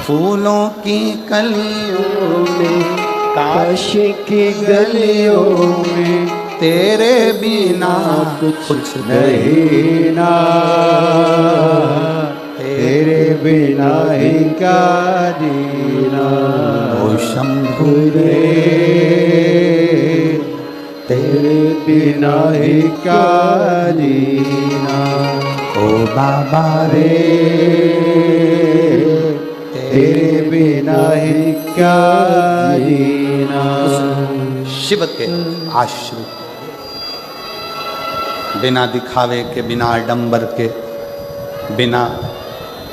फूलों की कलियों में, काशी की गलियों में तेरे बिना कुछ नहीं ना, तेरे बिना ही क्या जीना। ओ शंभु रे तेरे बिना ही क्या जीना। ओ बाबा रे तेरे बिना ही क्या जीना। शिव के आश्रित, बिना दिखावे के, बिना आडंबर के, बिना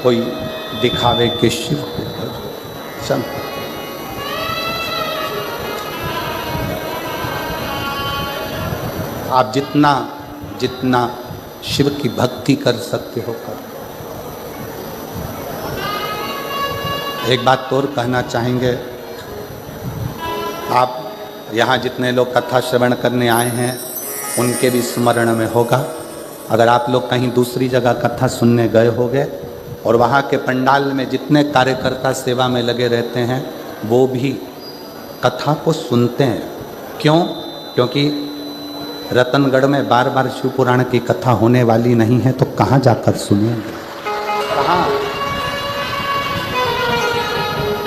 कोई दिखावे के शिव को भजो। आप जितना जितना शिव की भक्ति कर सकते हो कर। एक बात और कहना चाहेंगे, आप यहाँ जितने लोग कथा श्रवण करने आए हैं उनके भी स्मरण में होगा, अगर आप लोग कहीं दूसरी जगह कथा सुनने गए होंगे और वहाँ के पंडाल में जितने कार्यकर्ता सेवा में लगे रहते हैं वो भी कथा को सुनते हैं। क्यों? क्योंकि रतनगढ़ में बार बार शिव पुराण की कथा होने वाली नहीं है, तो कहाँ जाकर सुनेंगे? कहाँ?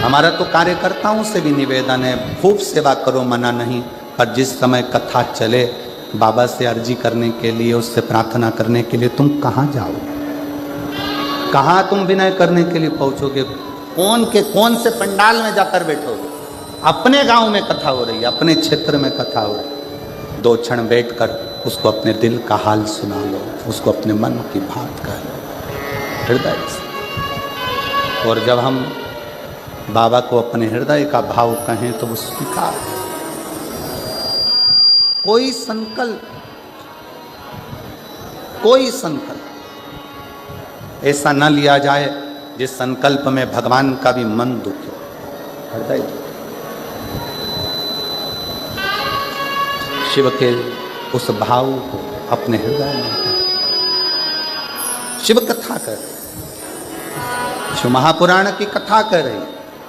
हमारा तो कार्यकर्ताओं से भी निवेदन है, खूब सेवा करो, मना नहीं, पर जिस समय कथा चले बाबा से अर्जी करने के लिए, उससे प्रार्थना करने के लिए तुम कहाँ जाओगे? कहाँ तुम विनय करने के लिए पहुँचोगे? कौन से पंडाल में जाकर बैठोगे? अपने गांव में कथा हो रही है, अपने क्षेत्र में कथा हो रही है, 2 क्षण बैठकर उसको अपने दिल का हाल सुना लो, उसको अपने मन की बात कह लो हृदय से। और जब हम बाबा को अपने हृदय का भाव कहें तो वो स्वीकार है। कोई संकल्प ऐसा न लिया जाए जिस संकल्प में भगवान का भी मन दुखे, हृदय दुखे। शिव के उस भाव को अपने हृदय में शिव कथा कर रहे, शिव महापुराण की कथा कर रही,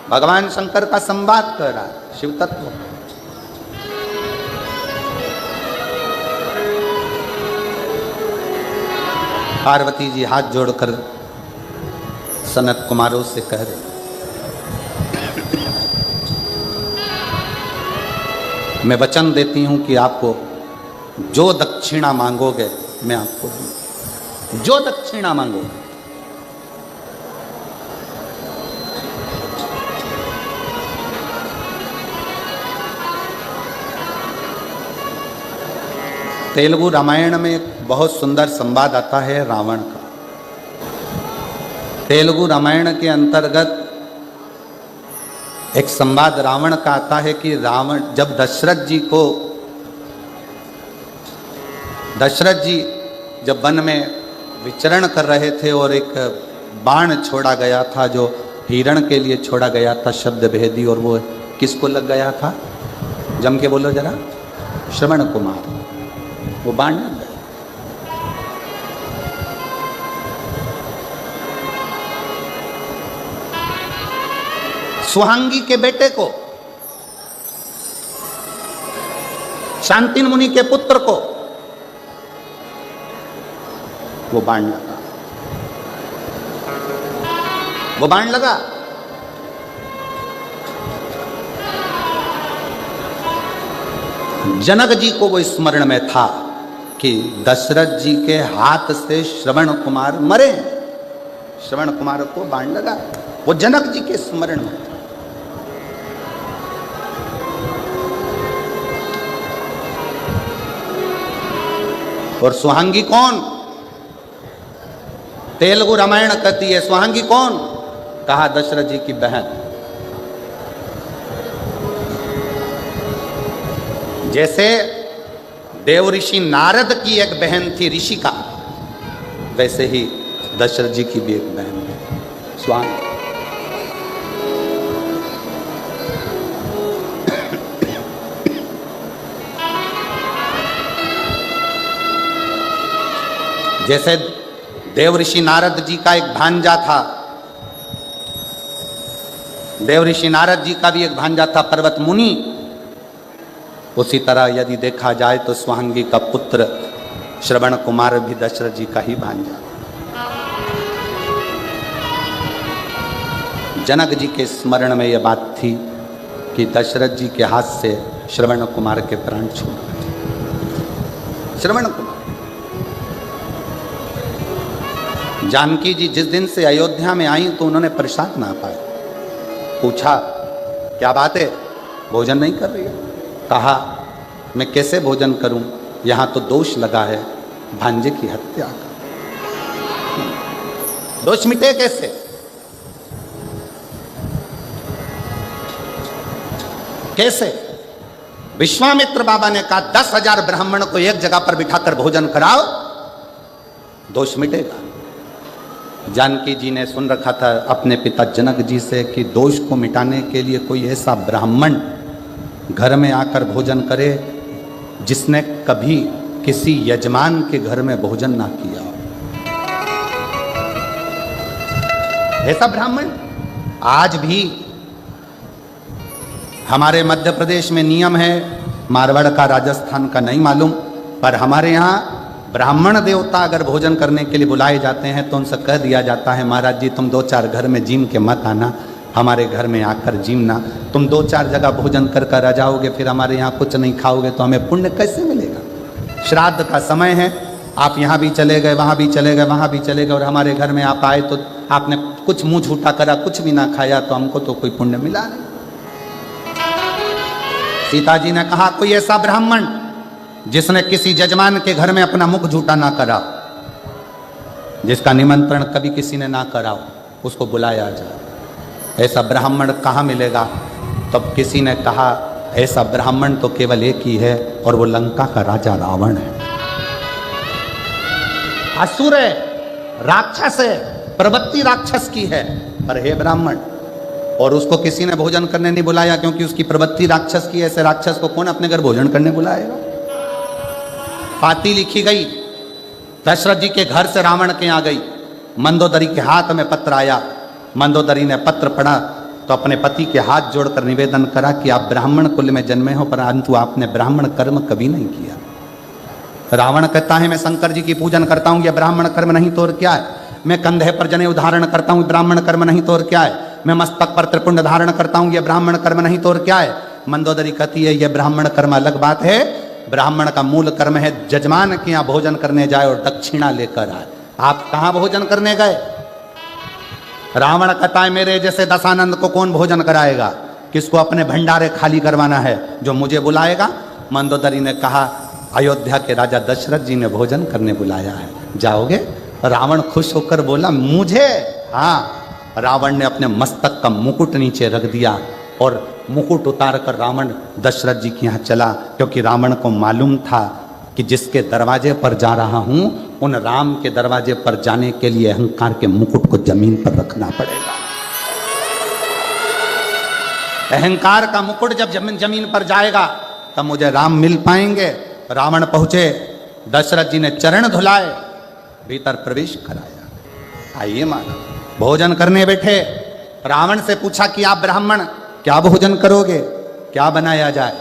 भगवान शंकर का संवाद कर रहा है, शिव तत्व। पार्वती जी हाथ जोड़कर सनत कुमारों से कह रहे, मैं वचन देती हूं कि आपको जो दक्षिणा मांगोगे मैं आपको दूंगी, जो दक्षिणा मांगोगे। तेलुगु रामायण में एक बहुत सुंदर संवाद आता है रावण का। तेलुगु रामायण के अंतर्गत एक संवाद रावण का आता है कि रावण जब दशरथ जी जब वन में विचरण कर रहे थे और एक बाण छोड़ा गया था जो हिरण के लिए छोड़ा गया था, शब्द भेदी, और वो किसको लग गया था? जम के बोलो जरा। श्रवण कुमार। वो बाण लग गया। सुहांगी के बेटे को, शांतिन मुनि के पुत्र को वो बाण लगा। वो बाण लगा। जनक जी को वो स्मरण में था कि दशरथ जी के हाथ से श्रवण कुमार मरे। श्रवण कुमार को बाण लगा, वो जनक जी के स्मरण में था। और सुहांगी कौन? तेलुगु रामायण कहती है सुहांगी कौन? कहा दशरथ जी की बहन। जैसे देव ऋषि नारद की एक बहन थी ऋषिका, वैसे ही दशरथ जी की भी एक बहन है सुहांगी। जैसे देव ऋषि नारद जी का एक भांजा था देव ऋषि नारद जी का भी एक भांजा था पर्वत मुनि। उसी तरह यदि देखा जाए तो स्वांगी का पुत्र श्रवण कुमार भी दशरथ जी का ही भांजा। जनक जी के स्मरण में यह बात थी कि दशरथ जी के हाथ से श्रवण कुमार के प्राण छूट गए। श्रवण कुमार, जानकी जी जिस दिन से अयोध्या में आई तो उन्होंने प्रसाद ना पाया। पूछा क्या बात है, भोजन नहीं कर रही हो? कहा मैं कैसे भोजन करूं, यहां तो दोष लगा है भांजे की हत्या का। दोष मिटे कैसे? कैसे? विश्वामित्र बाबा ने कहा 10,000 ब्राह्मण को एक जगह पर बिठाकर भोजन कराओ, दोष मिटेगा। जानकी जी ने सुन रखा था अपने पिता जनक जी से कि दोष को मिटाने के लिए कोई ऐसा ब्राह्मण घर में आकर भोजन करे जिसने कभी किसी यजमान के घर में भोजन ना किया हो। ऐसा ब्राह्मण आज भी हमारे मध्य प्रदेश में नियम है, मारवाड़ का राजस्थान का नहीं मालूम, पर हमारे यहाँ ब्राह्मण देवता अगर भोजन करने के लिए बुलाए जाते हैं तो उनसे कह दिया जाता है महाराज जी तुम 2-4 घर में जिम के मत आना, हमारे घर में आकर जिमना। तुम 2-4 जगह भोजन कर कर आ जाओगे, फिर हमारे यहाँ कुछ नहीं खाओगे तो हमें पुण्य कैसे मिलेगा? श्राद्ध का समय है, आप यहाँ भी चले गए, वहाँ भी चले गए, वहाँ भी चले गए, और हमारे घर में आप आए तो आपने कुछ मुँह झूठा करा, कुछ भी ना खाया, तो हमको तो कोई पुण्य मिला नहीं। सीता जी ने कहा कोई ऐसा ब्राह्मण जिसने किसी जजमान के घर में अपना मुख झूठा ना करा, जिसका निमंत्रण कभी किसी ने ना करा, उसको बुलाया जाए। ऐसा ब्राह्मण कहाँ मिलेगा? तब किसी ने कहा ऐसा ब्राह्मण तो केवल एक ही है, और वो लंका का राजा रावण है। असुर है, राक्षस है, प्रवृत्ति राक्षस की है, पर हे ब्राह्मण। और उसको किसी ने भोजन करने नहीं बुलाया क्योंकि उसकी प्रवृत्ति राक्षस की है। ऐसे राक्षस को कौन अपने घर भोजन करने बुलाएगा? पाती लिखी गई, दशरथ जी के घर से रावण के यहाँ गई। मंदोदरी के हाथ में पत्र आया। मंदोदरी ने पत्र पढ़ा तो अपने पति के हाथ जोड़कर निवेदन करा कि आप ब्राह्मण कुल में जन्मे हो, परंतु आपने ब्राह्मण कर्म कभी नहीं किया। रावण कहता है मैं शंकर जी की पूजन करता हूँ, ये ब्राह्मण कर्म नहीं तो और क्या है? मैं कंधे पर जनेऊ धारण करता हूँ, ब्राह्मण कर्म नहीं तो और क्या है? मैं मस्तक पर त्रिपुंड धारण करता हूँ, ये ब्राह्मण कर्म नहीं तो और क्या है? मंदोदरी कहती है ये ब्राह्मण कर्म अलग बात है, ब्राह्मण का मूल कर्म है जजमान के यहाँ भोजन करने जाए और दक्षिणा लेकर आए। आप कहाँ भोजन करने गए? रावण कहता है मेरे जैसे दशानंद को कौन भोजन कराएगा? किसको अपने भंडारे खाली करवाना है जो मुझे बुलाएगा? मंदोदरी ने कहा अयोध्या के राजा दशरथ जी ने भोजन करने बुलाया है, जाओगे? रावण खुश होकर बोला मुझे? हाँ। रावण ने अपने मस्तक का मुकुट नीचे रख दिया और मुकुट उतार कर रावण दशरथ जी के यहाँ चला, क्योंकि रावण को मालूम था कि जिसके दरवाजे पर जा रहा हूं उन राम के दरवाजे पर जाने के लिए अहंकार के मुकुट को जमीन पर रखना पड़ेगा। अहंकार का मुकुट जब जमीन पर जाएगा तब मुझे राम मिल पाएंगे। रावण पहुंचे, दशरथ जी ने चरण धुलाए, भीतर प्रवेश कराया। आइए मानो भोजन करने बैठे। रावण से पूछा कि आप ब्राह्मण क्या भोजन करोगे, क्या बनाया जाए?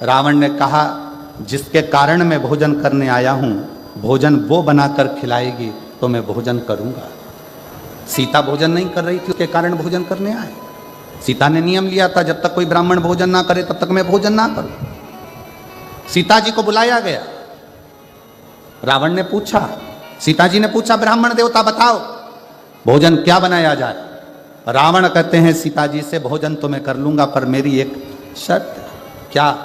रावण ने कहा जिसके कारण मैं भोजन करने आया हूं, भोजन वो बनाकर खिलाएगी तो मैं भोजन करूंगा। सीता भोजन नहीं कर रही थी, उसके कारण भोजन करने आए। सीता ने नियम लिया था जब तक कोई ब्राह्मण भोजन ना करे तब तक मैं भोजन ना करूं। सीता जी को बुलाया गया। रावण ने पूछा, सीता जी ने पूछा ब्राह्मण देवता बताओ भोजन क्या बनाया जाए? रावण कहते हैं सीता जी से भोजन तो मैं कर लूंगा, पर मेरी एक शर्त है। क्या?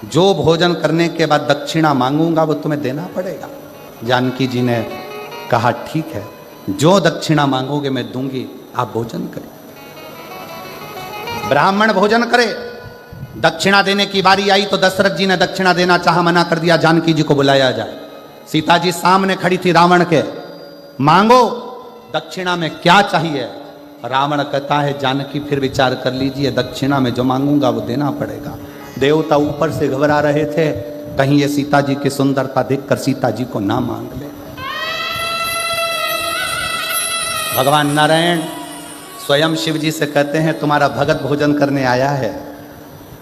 जो भोजन करने के बाद दक्षिणा मांगूंगा वो तुम्हें देना पड़ेगा। जानकी जी ने कहा ठीक है, जो दक्षिणा मांगोगे मैं दूंगी, आप भोजन करें। ब्राह्मण भोजन करे। दक्षिणा देने की बारी आई तो दशरथ जी ने दक्षिणा देना चाहा, मना कर दिया। जानकी जी को बुलाया जाए। सीता जी सामने खड़ी थी रावण के, मांगो दक्षिणा में क्या चाहिए? रावण कहता है जानकी फिर विचार कर लीजिए, दक्षिणा में जो मांगूंगा वो देना पड़ेगा। देवता ऊपर से घबरा रहे थे, कहीं ये सीता जी की सुंदरता देखकर सीता जी को ना मांग ले। भगवान नारायण स्वयं शिव जी से कहते हैं तुम्हारा भगत भोजन करने आया है,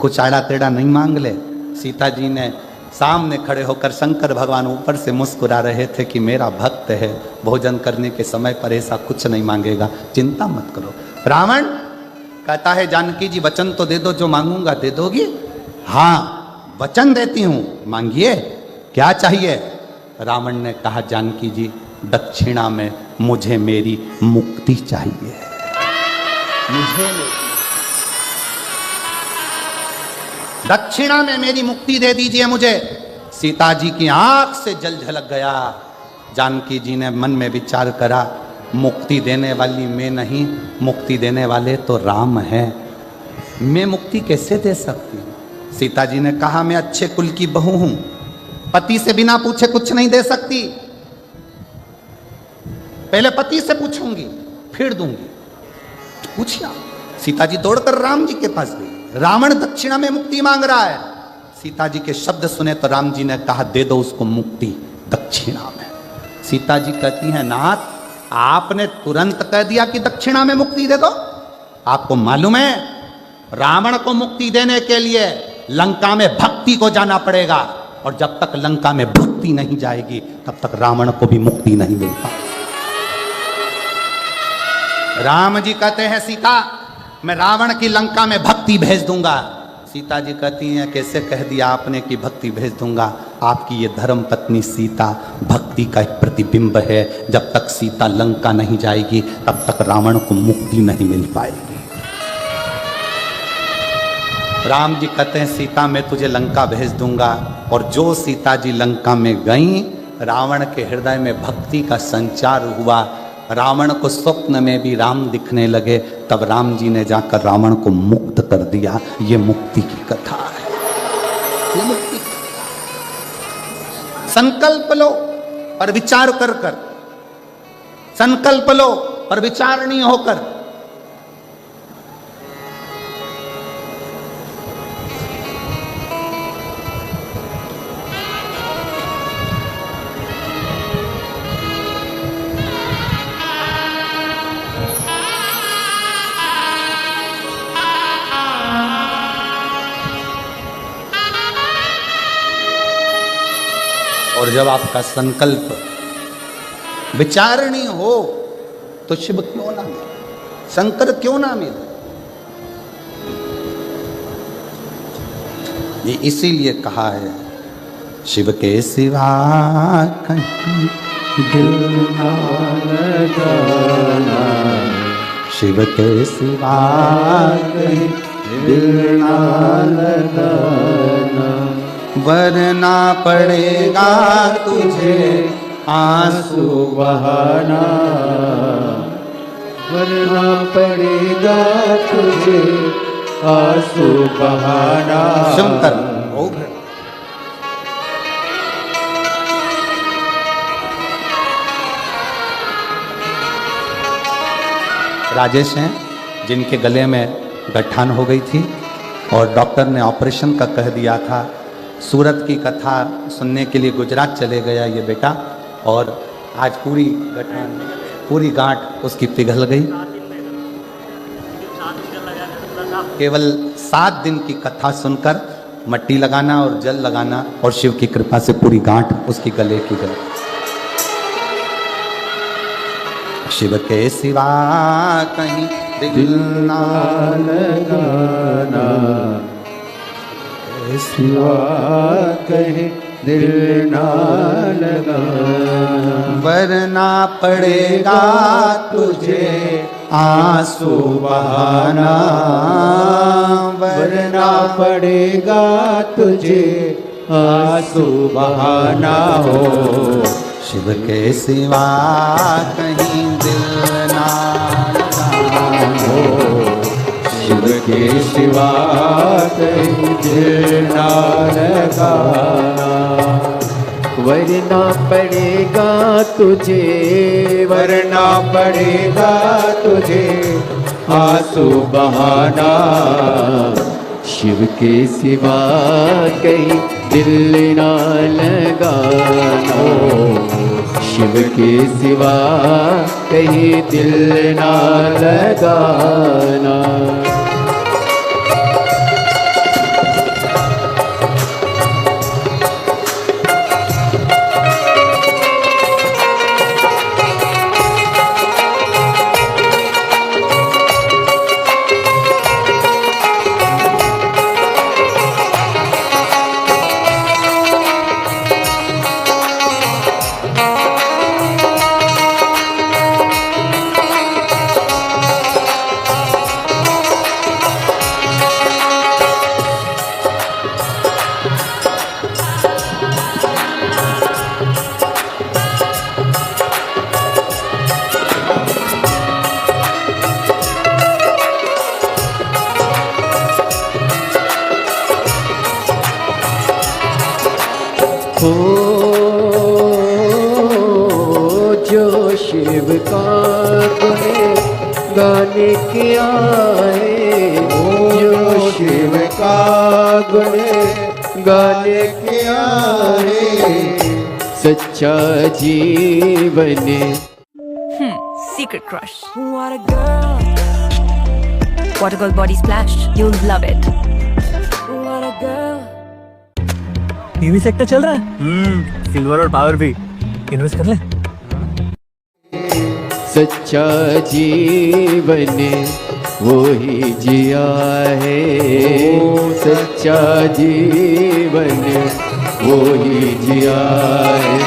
कुछ आड़ा टेढ़ा नहीं मांग ले। सीता जी ने सामने खड़े होकर, शंकर भगवान ऊपर से मुस्कुरा रहे थे कि मेरा भक्त है, भोजन करने के समय पर ऐसा कुछ नहीं मांगेगा, चिंता मत करो। रावण कहता है जानकी जी वचन तो दे दो, जो मांगूंगा दे दोगी? हाँ वचन देती हूं, मांगिए क्या चाहिए? रावण ने कहा जानकी जी दक्षिणा में मुझे मेरी मुक्ति चाहिए, मुझे दक्षिणा में मेरी मुक्ति दे दीजिए मुझे। सीता जी की आंख से जल झलक गया। जानकी जी ने मन में विचार करा, मुक्ति देने वाली मैं नहीं, मुक्ति देने वाले तो राम हैं, मैं मुक्ति कैसे दे सकती हूँ? सीता जी ने कहा मैं अच्छे कुल की बहू हूं, पति से बिना पूछे कुछ नहीं दे सकती, पहले पति से पूछूंगी फिर दूंगी। पूछिया। सीता जी दौड़कर राम जी के पास गई। रावण दक्षिणा में मुक्ति मांग रहा है। सीता जी के शब्द सुने तो राम जी ने कहा दे दो उसको मुक्ति दक्षिणा में। सीता जी कहती हैं नाथ आपने तुरंत कह दिया कि दक्षिणा में मुक्ति दे दो। आपको मालूम है रावण को मुक्ति देने के लिए लंका में भक्ति को जाना पड़ेगा, और जब तक लंका में भक्ति नहीं जाएगी तब तक रावण को भी मुक्ति नहीं मिल पाएगी। राम जी कहते हैं सीता मैं रावण की लंका में भक्ति भेज दूंगा। सीता जी कहती हैं कैसे कह दिया आपने कि भक्ति भेज दूंगा? आपकी ये धर्म पत्नी सीता भक्ति का एक प्रतिबिंब है, जब तक सीता लंका नहीं जाएगी तब तक रावण को मुक्ति नहीं मिल पाएगी। राम जी कहते हैं सीता मैं तुझे लंका भेज दूंगा, और जो सीता जी लंका में गई रावण के हृदय में भक्ति का संचार हुआ। रावण को स्वप्न में भी राम दिखने लगे, तब राम जी ने जाकर रावण को मुक्त कर दिया। ये मुक्ति की कथा है, ये मुक्ति। संकल्प लो और विचार कर कर, संकल्प लो और विचार नहीं होकर। और जब आपका संकल्प विचारणीय हो तो शिव क्यों ना मिले, शंकर क्यों ना मिले? ये इसीलिए कहा है शिव के सिवा कहीं दिल ना लगाना, शिव के सिवा कहीं दिल ना लगाना, वरना पड़ेगा तुझे आंसू बहाना, वरना पड़ेगा तुझे आंसू बहाना। शंकर राजेश हैं जिनके गले में गठान हो गई थी और डॉक्टर ने ऑपरेशन का कह दिया था। सूरत की कथा सुनने के लिए गुजरात चले गया ये बेटा, और आज पूरी गठान, पूरी गांठ उसकी पिघल गई। केवल 7 दिन की कथा सुनकर मट्टी लगाना और जल लगाना, और शिव की कृपा से पूरी गांठ उसकी गले की गई। शिव के सिवा कहीं दिल ना लगाना, सिवा कहीं दिल ना लगाना, वरना पड़ेगा तुझे आंसू बहाना, वरना पड़ेगा तुझे आंसू बहाना हो। शिव के सिवा कहीं दिल ना लगाना हो, शिव के सिवा कहीं दिल ना लगाना, वरना पड़ेगा तुझे, वरना पड़ेगा तुझे आंसू बहाना, शिव के सिवा कहीं दिल ना लगाना, शिव के सिवा कहीं दिल ना लगाना। हो जो शिव का गुण गाने के आए, जो शिव का गुण गाने के आए, सच्चा जीवन। Secret crush. What a girl. Water Girl Body Splash. You'll love it. What a girl. TV sector चल रहा है। सिल्वर और पावर भी इन्वेस्ट कर ले। सच्चा जीवन वो ही जिया है, सच्चा जीवन वो ही जिया है।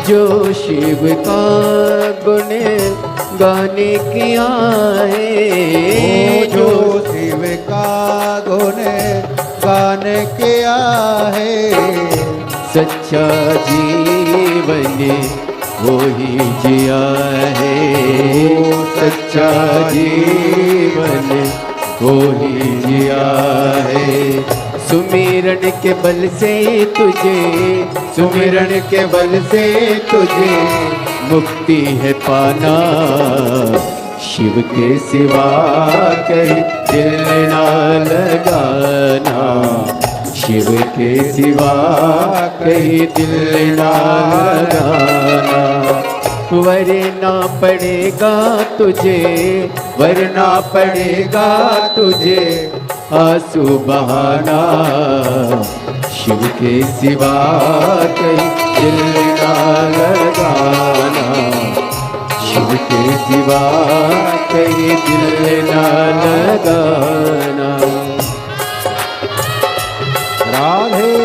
जो शिव का गुण गाने के आए, जो शिव का गुण गाने के आए, सच्चा जीवन वो ही जिया है, सच्चा जीवन वो ही जिया है। सुमिरन के बल से तुझे, सुमिरन के बल से तुझे मुक्ति है पाना। शिव के सिवा कहीं दिल ना लगाना, शिव के सिवा कहीं दिल ना लगाना। वरना पड़ेगा तुझे, वरना पड़ेगा तुझे आंसू बहाना। शिव के सिवा कहीं दिल ना लगाना, शिव के सिवा कहीं दिल ना लगाना। राधे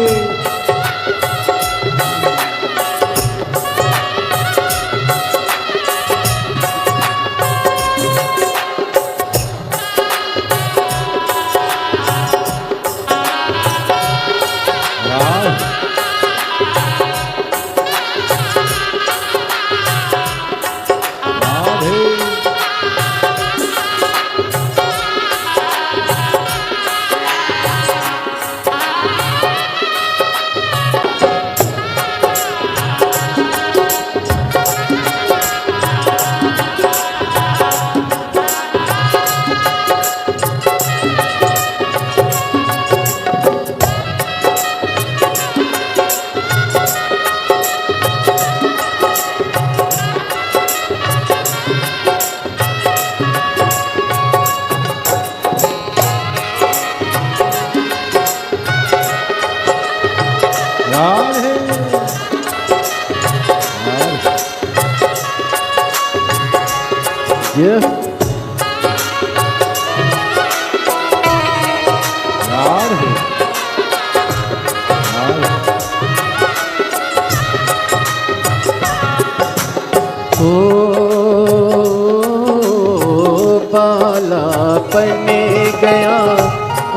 बालापने गया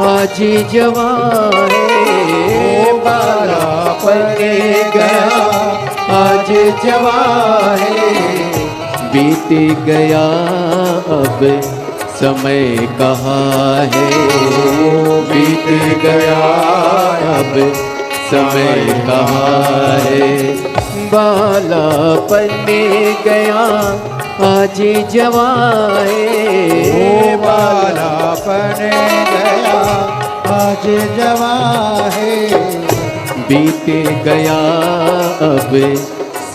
आज जवान, बालापने गया आज जवान। बीत गया अब समय कहाँ है, बीत गया अब समय कहाँ है। बालापने गया आज जवाए, बालापने गया आज जवाए। बीत गया अब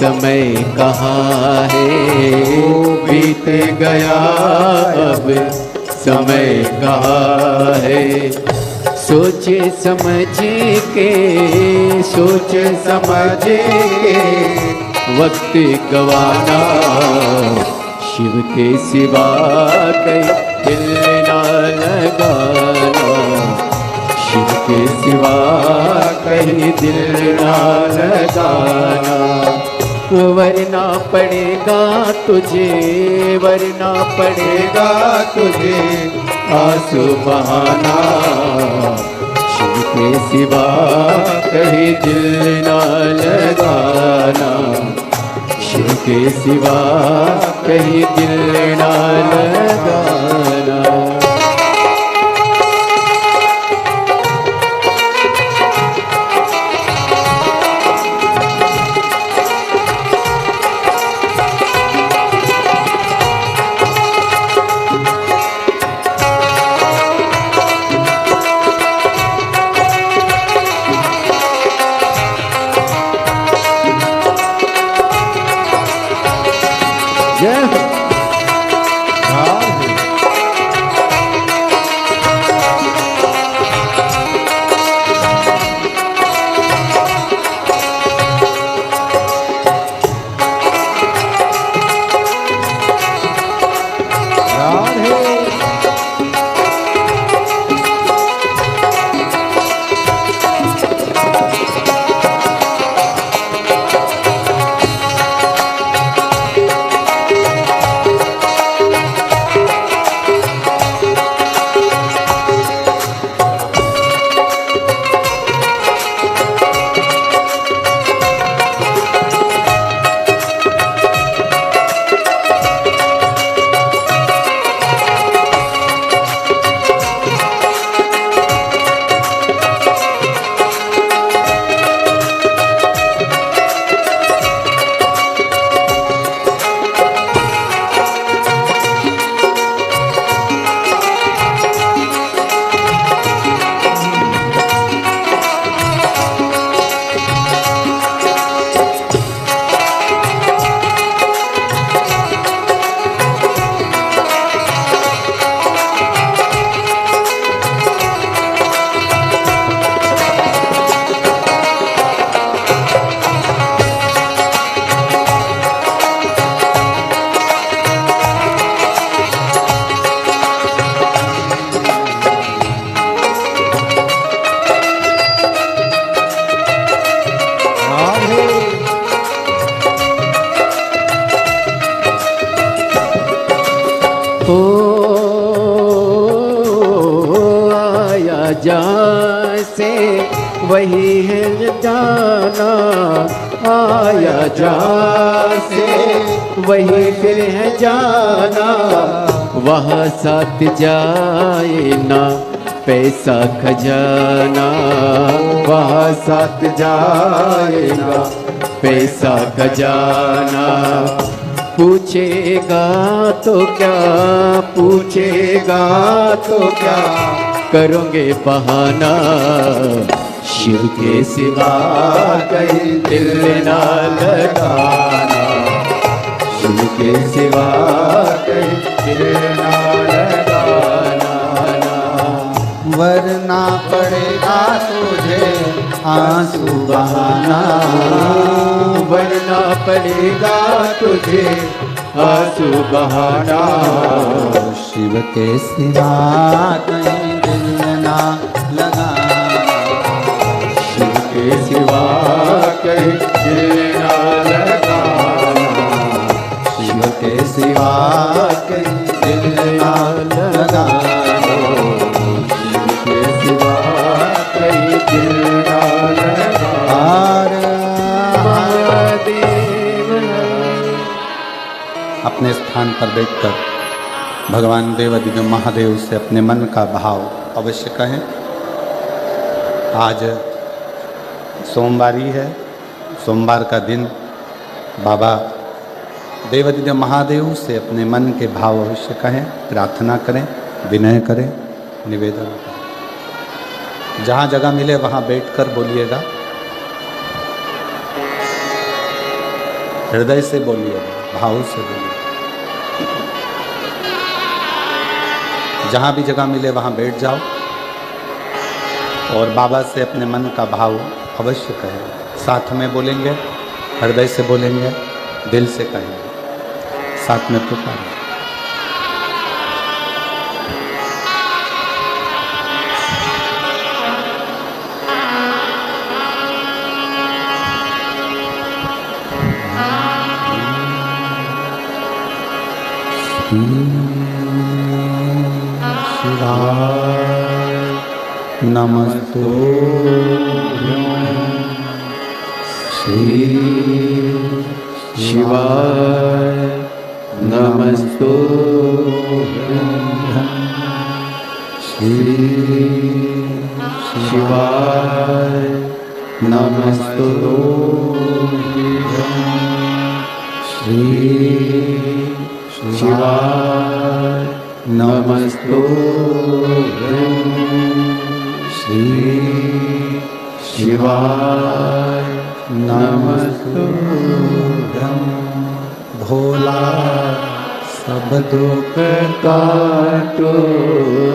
समय कहाँ है, बीत गया अब समय कहाँ है। सोचे समझ के, सोच समझ के वक्त गवाना, शिव के सिवा कहीं दिल ना लगाना, शिव के सिवा कहीं दिल ना लगाना। वरना पड़ेगा तुझे, वरना पड़ेगा तुझे आंसू बहाना, शिव के सिवा कहीं दिल ना लगाना, शिव के सिवा कहीं दिल ना लगाना। जय हो। आया जहाँ से वही है जाना, आया जहाँ से वही फिर है जाना। वहाँ साथ जाए ना पैसा खजाना, वहाँ साथ जाएगा पैसा खजाना। पूछेगा तो क्या, पूछेगा तो क्या करोगे बहाना, शिव के सिवा कहीं दिल ना लगाना, शिव के सिवा कहीं दिल ना लगाना। वरना पड़ेगा तुझे आंसू बहाना, वरना पड़ेगा तुझे आंसू बहाना, शिव के सिवा कहीं दिल ना लगाना, शिव के सिवा कहीं दिल ना लगाना, शिव के सिवा कहीं दिल ना लगाना, शिव के सिवा कहीं दिल ना लगाना। अपने स्थान पर बैठकर भगवान देवाधिदेव महादेव से अपने मन का भाव अवश्य कहें। आज सोमवारी है, सोमवार का दिन बाबा देवाधिदेव महादेव से अपने मन के भाव अवश्य कहें, प्रार्थना करें, विनय करें, निवेदन करें। जहाँ जगह मिले वहाँ बैठकर बोलिएगा। हृदय से बोलिए, भाव से बोलिए। जहाँ भी जगह मिले वहाँ बैठ जाओ और बाबा से अपने मन का भाव अवश्य कहें। साथ में बोलेंगे, हृदय से बोलेंगे, दिल से कहेंगे, साथ में पुकारें। शिवाय नमस्तुभ्यं। श्री शिवाय नमस्तुभ्यं। श्री शिवाय नमस्तुभ्यं। श्री शिवाय नमस्तुभ्यं। श्री शिवाय नमस्तुभ्यं। भोला सब दुख काटो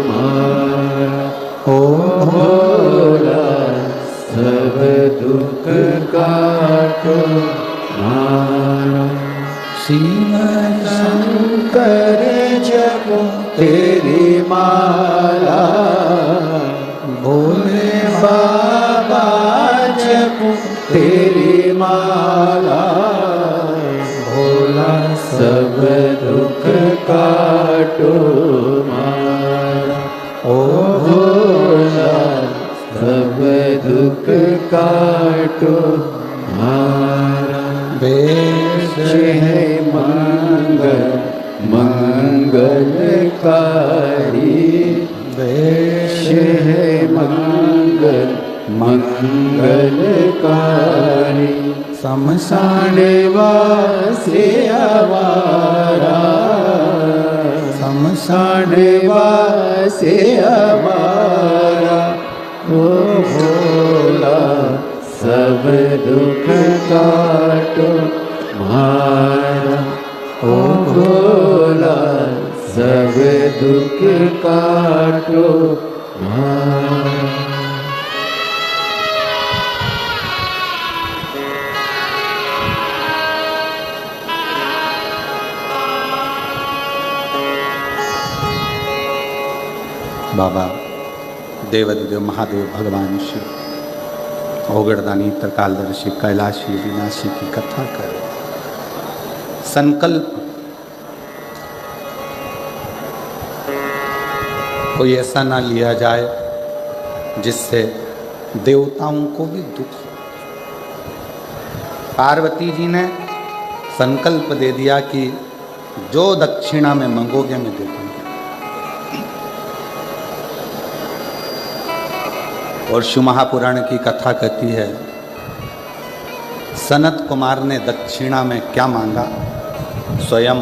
मारा, ओ भोला सब दुख काटो मारा। शिव शंकर जपो तेरी माला, भोले बाबा जपो तेरी माला। भोला सब दुख काटो मारा, ओ भोला सब दुख काटो मारा। वेश है मंगल मंगलकारी, वेश है मंगल मंगलकारी। शमशान वासी आवारा, शमशान वासी आवारा। ओ भोला सब दुख काटो मारा, ओ भोला सब दुख काटो मारा। बाबा देवाधिदेव महादेव भगवान शिव ओगड़दानी त्रिकालदर्शी कैलाशी विनाशी की कथा कर संकल्प कोई ऐसा ना लिया जाए जिससे देवताओं को भी दुख हो। पार्वती जी ने संकल्प दे दिया कि जो दक्षिणा में मांगोगे मैं दे दूंगी। और शिव महापुराण की कथा कहती है सनत कुमार ने दक्षिणा में क्या मांगा, स्वयं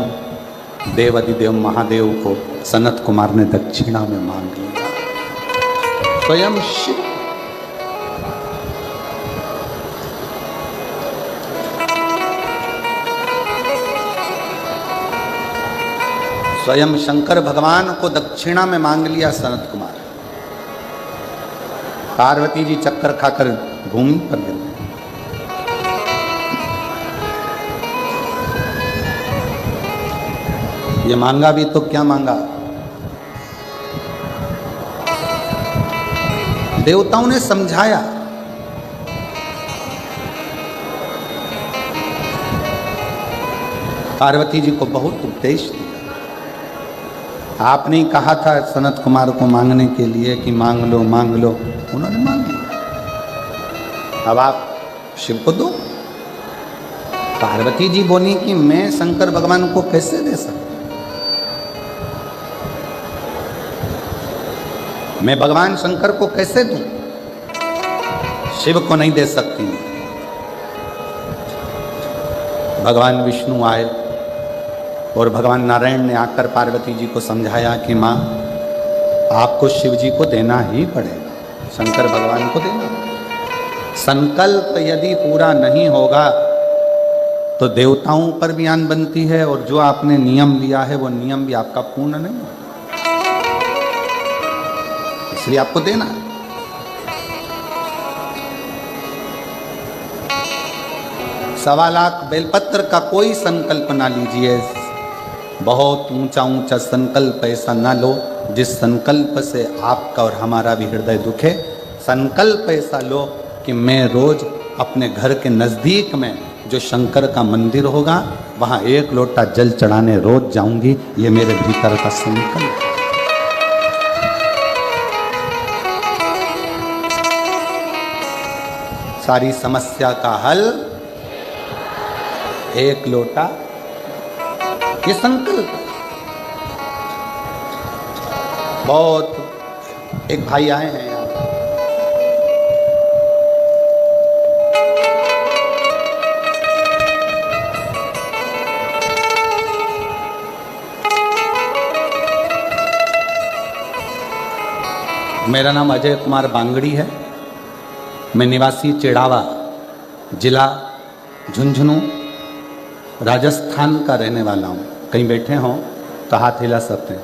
देवाधिदेव महादेव को सनत कुमार ने दक्षिणा में मांग लिया। स्वयं शिव स्वयं शंकर भगवान को दक्षिणा में मांग लिया सनत कुमार। पार्वती जी चक्कर खाकर भूमि पर गिर गई। ये मांगा भी तो क्या मांगा, देवताओं ने समझाया। पार्वती जी को बहुत उपदेश दिया। आपने ही कहा था सनत कुमार को मांगने के लिए कि मांग लो मांग लो, उन्होंने मांग लिया। अब आप शिव को दो। पार्वती जी बोली कि मैं शंकर भगवान को कैसे दे सकता, मैं भगवान शंकर को कैसे दूं, शिव को नहीं दे सकती। भगवान विष्णु आए और भगवान नारायण ने आकर पार्वती जी को समझाया कि माँ आपको शिव जी को देना ही पड़ेगा, शंकर भगवान को देना। संकल्प यदि पूरा नहीं होगा तो तो देवताओं पर भी आन बनती है, और जो आपने नियम लिया है वो नियम भी आपका पूर्ण नहीं है, इसलिए आपको देना है। सवा लाख बेलपत्र का कोई संकल्प ना लीजिए, बहुत ऊंचा ऊंचा संकल्प ऐसा ना लो जिस संकल्प से आपका और हमारा भी हृदय दुखे। संकल्प ऐसा लो कि मैं रोज अपने घर के नजदीक में जो शंकर का मंदिर होगा वहां 1 लोटा जल चढ़ाने रोज जाऊंगी, ये मेरे भीतर का संकल्प। सारी समस्या का हल 1 लोटा, ये संकल्प। बहुत एक भाई आए हैं यहाँ, मेरा नाम अजय कुमार बांगड़ी है, मैं निवासी चिड़ावा, जिला झुंझुनू, राजस्थान का रहने वाला हूँ। कहीं बैठे हों तो हाथ हिला सकते हैं,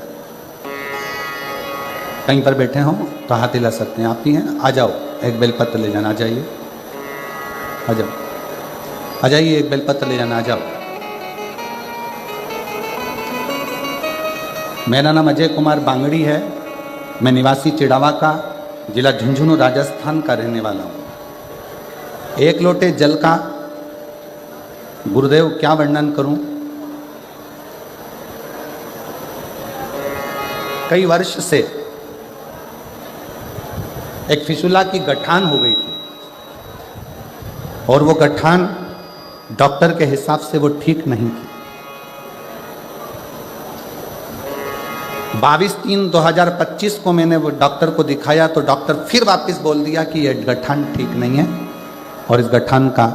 कहीं पर बैठे हों तो हाथ हिला सकते हैं। आप ही हैं, आ जाओ, एक बेलपत्र ले जाना, आ जाइए, आ जाओ, आ जाइए, एक बेलपत्र ले जाना, आ जाओ। मेरा नाम अजय कुमार बांगड़ी है, मैं निवासी चिड़ावा का, जिला झुंझुनू, राजस्थान का रहने वाला हूँ। 1 लोटे जल का गुरुदेव क्या वर्णन करूं। कई वर्ष से एक फिसुला की गठान हो गई थी, और वो गठान डॉक्टर के हिसाब से वो ठीक नहीं थी। 22/3/2025 को मैंने वो डॉक्टर को दिखाया, तो डॉक्टर फिर वापस बोल दिया कि ये गठान ठीक नहीं है और इस गठान का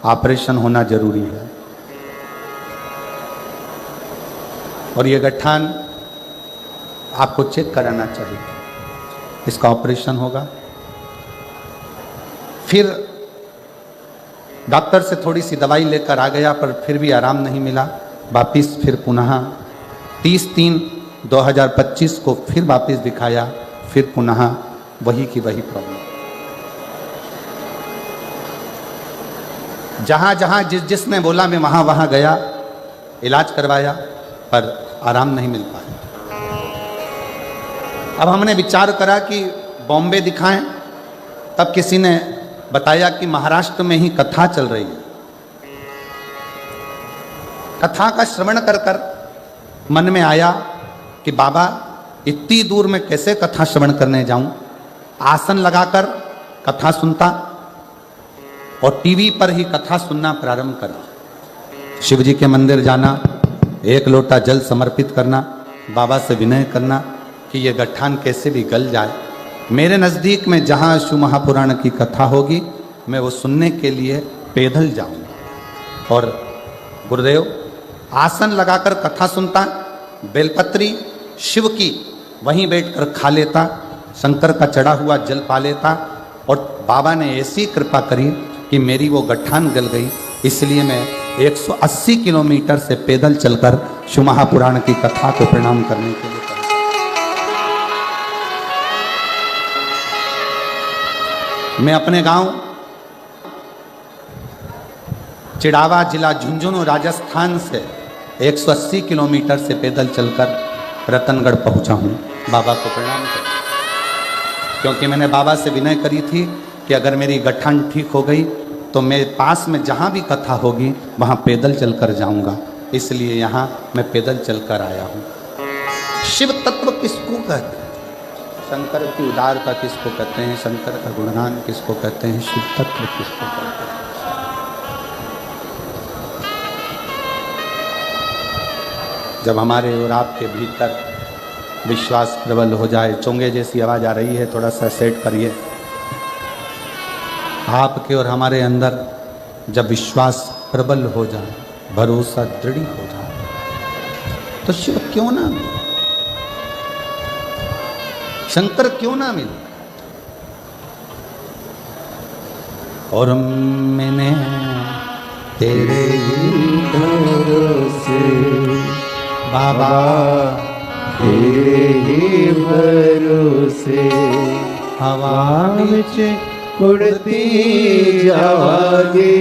ऑपरेशन होना जरूरी है, और ये गठान आपको चेक कराना चाहिए, इसका ऑपरेशन होगा। फिर डॉक्टर से थोड़ी सी दवाई लेकर आ गया, पर फिर भी आराम नहीं मिला। वापिस फिर पुनः 30/3/2025 को फिर वापस दिखाया, फिर पुनः वही की वही प्रॉब्लम। जहाँ जहाँ जिसने बोला मैं वहाँ वहाँ गया, इलाज करवाया, पर आराम नहीं मिल पाया। अब हमने विचार करा कि बॉम्बे दिखाएं, तब किसी ने बताया कि महाराष्ट्र में ही कथा चल रही है। कथा का श्रवण कर कर मन में आया कि बाबा इतनी दूर में कैसे कथा श्रवण करने जाऊं। आसन लगाकर कथा सुनता और टीवी पर ही कथा सुनना प्रारंभ करा। शिव जी के मंदिर जाना, 1 लोटा जल समर्पित करना, बाबा से विनय करना कि ये गठान कैसे भी गल जाए। मेरे नज़दीक में जहाँ शिव महापुराण की कथा होगी, मैं वो सुनने के लिए पैदल जाऊंगा। और गुरुदेव आसन लगाकर कथा सुनता, बेलपत्री शिव की वहीं बैठकर खा लेता, शंकर का चढ़ा हुआ जल पा लेता, और बाबा ने ऐसी कृपा करी कि मेरी वो गठान गल गई। इसलिए मैं 180 किलोमीटर से पैदल चलकर शिव महापुराण की कथा को प्रणाम करने के लिए मैं अपने गांव चिड़ावा, जिला झुंझुनू, राजस्थान से 180 किलोमीटर से पैदल चलकर रतनगढ़ पहुंचा हूं बाबा को प्रणाम कर, क्योंकि मैंने बाबा से विनय करी थी कि अगर मेरी गठान ठीक हो गई तो मेरे पास में जहाँ भी कथा होगी वहाँ पैदल चलकर जाऊँगा। इसलिए यहाँ मैं पैदल चलकर आया हूँ। शिव तत्व किसको कहते हैं? शंकर की उदारता किसको कहते हैं? शंकर का गुणगान किसको कहते हैं? शिव तत्व किसको कहते हैं? जब हमारे और आपके भीतर विश्वास प्रबल हो जाए, चोंगे जैसी आवाज़ आ रही है, थोड़ा सा सेट करिए। आपके और हमारे अंदर जब विश्वास प्रबल हो जाए, भरोसा दृढ़ हो जाए, तो शिव क्यों ना मिले, शंकर क्यों ना मिले। और मैंने तेरे ही भरोसे बाबा तेरे ही भरोसे हवा विच उड़ती जावागी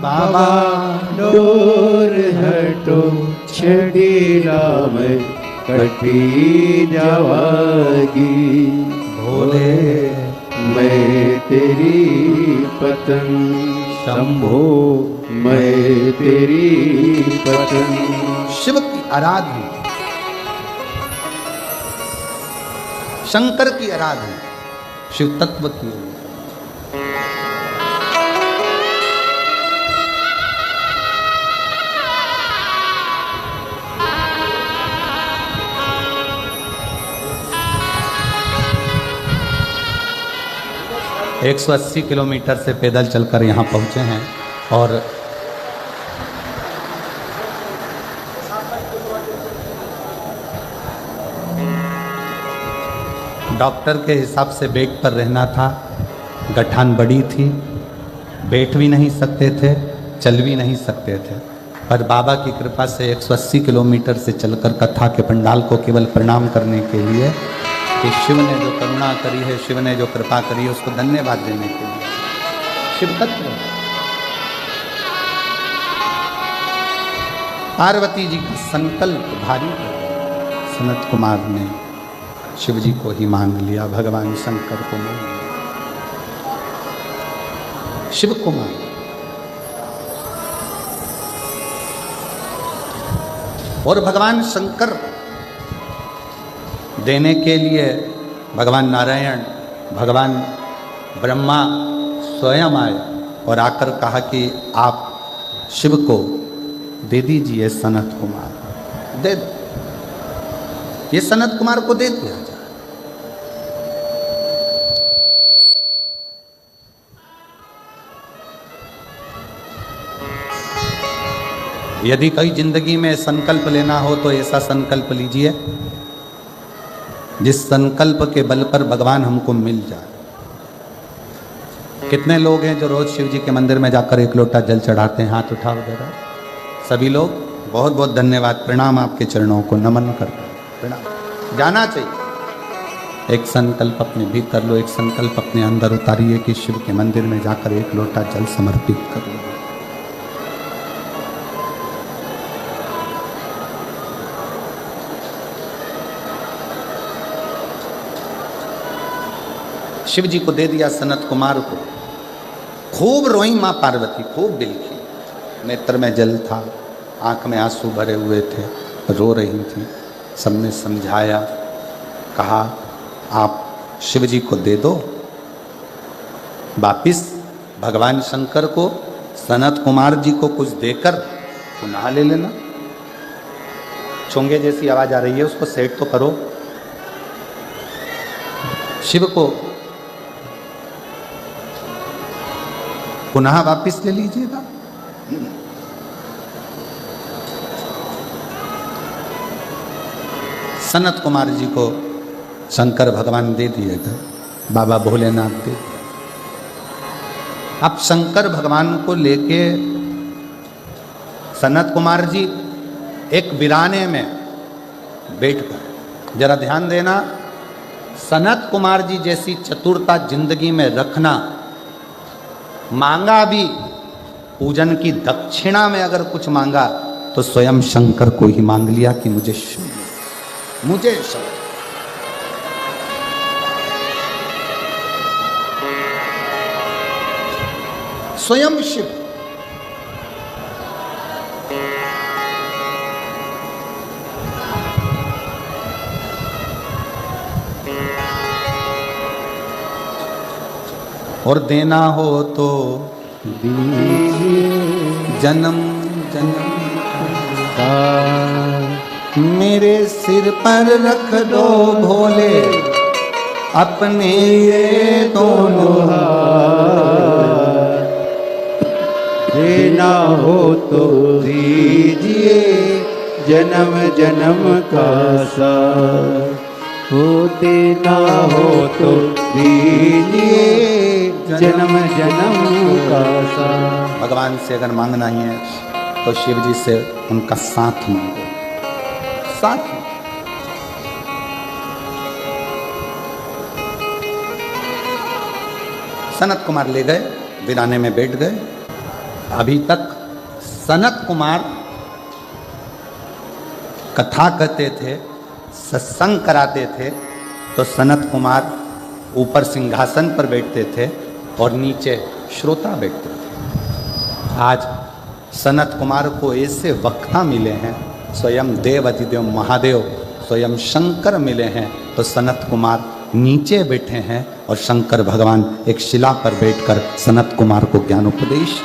बाबा डोर हटो छड़ी राम कटी जावागी भोले मैं तेरी पतंग शंभो मैं तेरी पतंग। शिव की आराधना, शंकर की आराधना, शिव तत्व की। एक 180 किलोमीटर से पैदल चलकर यहाँ पहुँचे हैं और डॉक्टर के हिसाब से बेड पर रहना था। गठान बड़ी थी, बैठ भी नहीं सकते थे, चल भी नहीं सकते थे, पर बाबा की कृपा से 180 किलोमीटर से चलकर कथा के पंडाल को केवल प्रणाम करने के लिए कि शिव ने जो करुणा करी है, शिव ने जो कृपा करी है, उसको धन्यवाद देने के लिए। शिव तत्व पार्वती जी का संकल्प भारी है। सनत कुमार ने शिव जी को ही मांग लिया, भगवान शंकर को मांग लिया। शिव कुमार और भगवान शंकर देने के लिए भगवान नारायण, भगवान ब्रह्मा स्वयं आए और आकर कहा कि आप शिव को दे दीजिए सनत कुमार, दे दो, ये सनत कुमार को दे दिया जाए। यदि कई जिंदगी में संकल्प लेना हो तो ऐसा संकल्प लीजिए जिस संकल्प के बल पर भगवान हमको मिल जाए। कितने लोग हैं जो रोज शिव जी के मंदिर में जाकर एक लोटा जल चढ़ाते हैं? हाथ उठाओ जरा। सभी लोग बहुत बहुत धन्यवाद, प्रणाम, आपके चरणों को नमन करते हैं, प्रणाम। जाना चाहिए। एक संकल्प अपने भीतर लो, एक संकल्प अपने अंदर उतारिए कि शिव के मंदिर में जाकर एक लोटा जल समर्पित कर लो। शिव जी को दे दिया सनत कुमार को। खूब रोई माँ पार्वती, खूब बिलखी, नेत्र में जल था, आंख में आंसू भरे हुए थे, रो रही थी। सबने समझाया, कहा आप शिव जी को दे दो, वापिस भगवान शंकर को, सनत कुमार जी को कुछ देकर पुनः ले लेना। चोंगे जैसी आवाज आ रही है, उसको सेट तो करो। शिव को पुनः वापिस ले लीजिएगा। सनत कुमार जी को शंकर भगवान दे दिएगा, बाबा भोलेनाथ दे दिए। अब शंकर भगवान को लेके सनत कुमार जी एक वीराने में बैठकर, जरा ध्यान देना, सनत कुमार जी जैसी चतुरता जिंदगी में रखना। मांगा भी, पूजन की दक्षिणा में अगर कुछ मांगा तो स्वयं शंकर को ही मांग लिया कि मुझे शिव, मुझे शिव। स्वयं शिव। और देना हो तो दीजिए जन्म जन्म का, मेरे सिर पर रख दो भोले अपने ये दोनों हाथ। देना हो तो दीजिए जन्म जन्म का साथ, हो देना हो तो दीजिए जन्म जन्म का साथ। भगवान से अगर मांगना ही है तो शिव जी से उनका साथ मांगो, साथ। सनत कुमार ले गए, वीराने में बैठ गए। अभी तक सनत कुमार कथा कहते थे, सत्संग कराते थे, तो सनत कुमार ऊपर सिंहासन पर बैठते थे और नीचे श्रोता बैठते थे। आज सनत कुमार को ऐसे वक्ता मिले हैं, स्वयं देव अधिदेव महादेव स्वयं शंकर मिले हैं, तो सनत कुमार नीचे बैठे हैं और शंकर भगवान एक शिला पर बैठकर सनत कुमार को ज्ञानोपदेश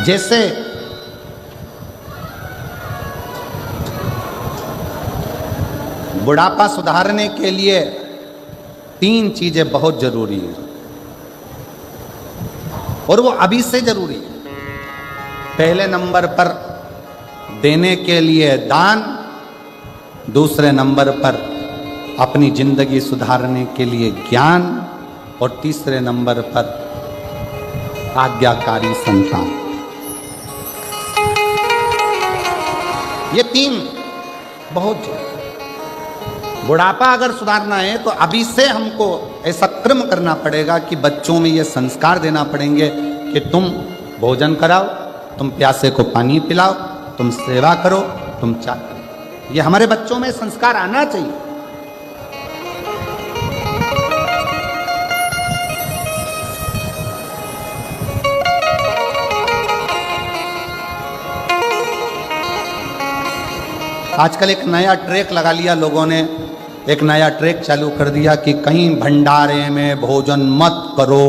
जैसे बुढ़ापा सुधारने के लिए 3 चीजें बहुत जरूरी है और वो अभी से जरूरी है। पहले नंबर पर देने के लिए दान, दूसरे नंबर पर अपनी जिंदगी सुधारने के लिए ज्ञान और तीसरे नंबर पर आज्ञाकारी संतान। ये 3 बहुत जरूरी। बुढ़ापा अगर सुधारना है तो अभी से हमको ऐसा क्रम करना पड़ेगा कि बच्चों में ये संस्कार देना पड़ेंगे कि तुम भोजन कराओ, तुम प्यासे को पानी पिलाओ, तुम सेवा करो, तुम चाय करो। ये हमारे बच्चों में संस्कार आना चाहिए। आजकल एक नया ट्रैक लगा लिया लोगों ने, एक नया ट्रैक चालू कर दिया कि कहीं भंडारे में भोजन मत करो।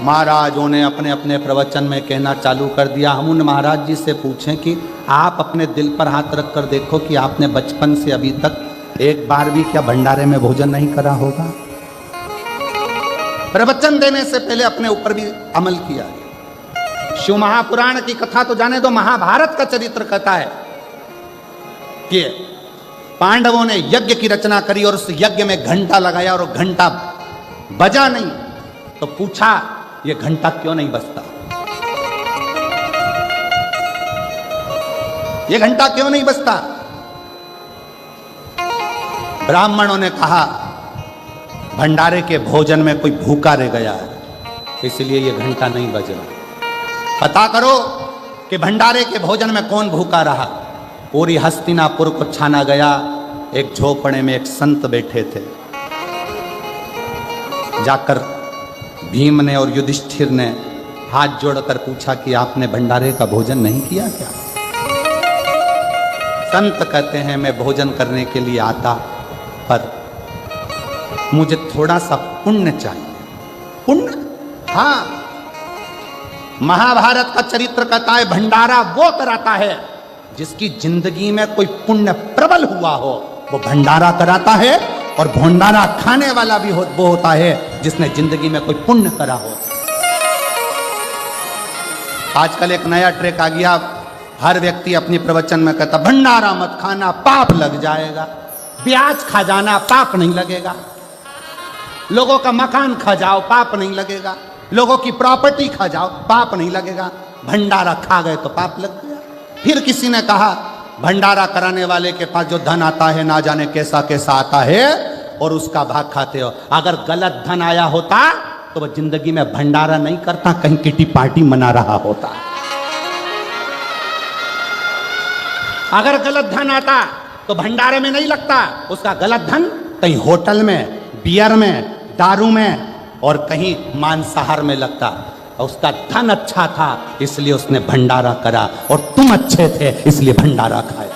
महाराजों ने अपने अपने प्रवचन में कहना चालू कर दिया। हम उन महाराज जी से पूछें कि आप अपने दिल पर हाथ रख कर देखो कि आपने बचपन से अभी तक एक बार भी क्या भंडारे में भोजन नहीं करा होगा? प्रवचन देने से पहले अपने ऊपर भी अमल किया। शिव महापुराण की कथा तो जाने दो, महाभारत का चरित्र कहता है कि पांडवों ने यज्ञ की रचना करी और उस यज्ञ में घंटा लगाया और घंटा बजा नहीं, तो पूछा ये घंटा क्यों नहीं बजता, ये घंटा क्यों नहीं बजता? ब्राह्मणों ने कहा भंडारे के भोजन में कोई भूखा रह गया है, इसलिए ये घंटा नहीं बज रहा। पता करो कि भंडारे के भोजन में कौन भूखा रहा। पूरी हस्तिनापुर को छाना गया। एक झोपड़े में एक संत बैठे थे। जाकर भीम ने और युधिष्ठिर ने हाथ जोड़कर पूछा कि आपने भंडारे का भोजन नहीं किया क्या? संत कहते हैं मैं भोजन करने के लिए आता, पर मुझे थोड़ा सा पुण्य चाहिए। पुण्य? हाँ, महाभारत का चरित्र कहता है भंडारा वो कराता है जिसकी जिंदगी में कोई पुण्य प्रबल हुआ हो, वो भंडारा कराता है। और भंडारा खाने वाला भी वो होता है जिसने जिंदगी में कोई पुण्य करा हो। आजकल एक नया ट्रेक आ गया, हर व्यक्ति अपनी प्रवचन में कहता भंडारा मत खाना, पाप लग जाएगा। प्याज खा जाना, पाप नहीं लगेगा। लोगों का मकान खा जाओ, पाप नहीं लगेगा। लोगों की प्रॉपर्टी खा जाओ, पाप नहीं लगेगा। भंडारा खा गए तो पाप लग गया। फिर किसी ने कहा भंडारा कराने वाले के पास जो धन आता है ना जाने कैसा कैसा आता है और उसका भाग खाते हो। अगर गलत धन आया होता तो वह जिंदगी में भंडारा नहीं करता, कहीं किटी पार्टी मना रहा होता। अगर गलत धन आता तो भंडारे में नहीं लगता, उसका गलत धन कहीं होटल में, बियर में, दारू में और कहीं मांसाहार में लगता। उसका धन अच्छा था इसलिए उसने भंडारा करा, और तुम अच्छे थे इसलिए भंडारा खाए।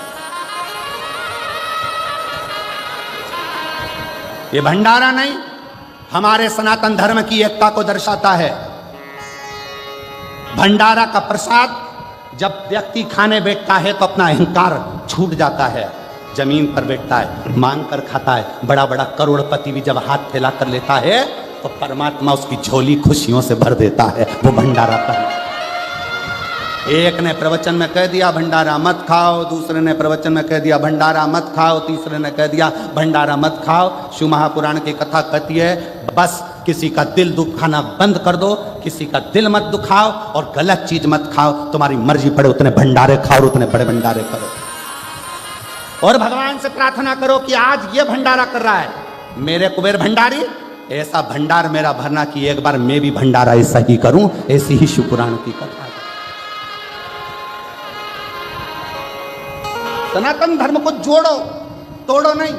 ये भंडारा नहीं, हमारे सनातन धर्म की एकता को दर्शाता है। भंडारा का प्रसाद जब व्यक्ति खाने बैठता है तो अपना अहंकार छूट जाता है, जमीन पर बैठता है, मांग कर खाता है। बड़ा बड़ा करोड़पति भी जब हाथ फैला कर लेता है तो परमात्मा उसकी झोली खुशियों से भर देता है। वो भंडारा का एक ने प्रवचन में कह दिया भंडारा मत खाओ, दूसरे ने प्रवचन में कह दिया भंडारा मत खाओ, तीसरे ने कह दिया भंडारा मत खाओ। शिव महापुराण की कथा कहती है बस किसी का दिल दुखाना बंद कर दो, किसी का दिल मत दुखाओ और गलत चीज मत खाओ। तुम्हारी मर्जी पड़े उतने भंडारे खाओ और उतने बड़े भंडारे करो। और भगवान से प्रार्थना करो कि आज ये भंडारा कर रहा है मेरे कुबेर भंडारी, ऐसा भंडार मेरा भरना कि एक बार मैं भी भंडारा ऐसा ही करूं। ऐसी ही शिव पुराण की कथा है। सनातन धर्म को जोड़ो, तोड़ो नहीं।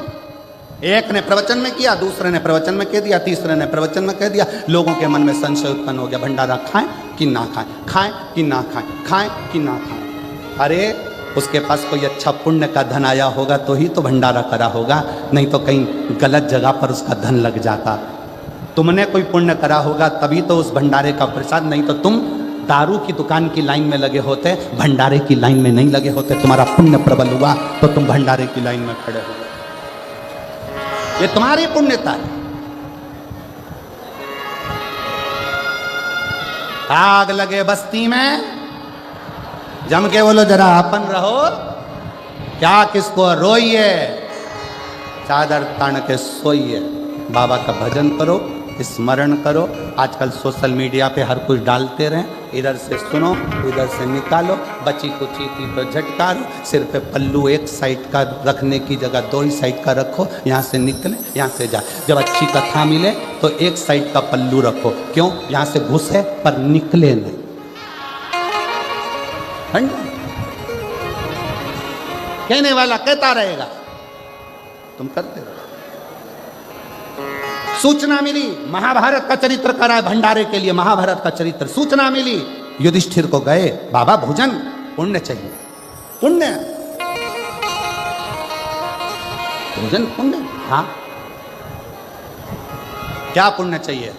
एक ने प्रवचन में किया, दूसरे ने प्रवचन में कह दिया, तीसरे ने प्रवचन में कह दिया। लोगों के मन में संशय उत्पन्न हो गया, भंडारा खाएं कि ना खाएं, खाएं कि ना खाएं, खाएं कि ना खाएं। अरे उसके पास कोई अच्छा पुण्य का धन आया होगा तो ही तो भंडारा करा होगा, नहीं तो कहीं गलत जगह पर उसका धन लग जाता। तुमने कोई पुण्य करा होगा तभी तो उस भंडारे का प्रसाद, नहीं तो तुम दारू की दुकान की लाइन में लगे होते, भंडारे की लाइन में नहीं लगे होते। तुम्हारा पुण्य प्रबल हुआ तो तुम भंडारे की लाइन में खड़े हो गए। ये तुम्हारी पुण्यता है। आग लगे बस्ती में, जम के बोलो जरा अपन रहो, क्या किसको रोइए, चादर तान के सोइए। बाबा का भजन करो, स्मरण करो। आजकल सोशल मीडिया पे हर कुछ डालते रहें, इधर से सुनो उधर से निकालो, बची कुची थी तो झटकारो। सिर पे पल्लू एक साइड का रखने की जगह दो ही साइड का रखो, यहाँ से निकले यहाँ से जाए। जब अच्छी कथा मिले तो एक साइड का पल्लू रखो, क्यों? यहाँ से घुसे पर निकले नहीं। कहने वाला कहता रहेगा, तुम करते रहो। सूचना मिली, महाभारत का चरित्र करा है भंडारे के लिए, महाभारत का चरित्र सूचना मिली। युधिष्ठिर को गए, बाबा भोजन पुण्य चाहिए, पुण्य भोजन पुण्य। हाँ क्या पुण्य चाहिए?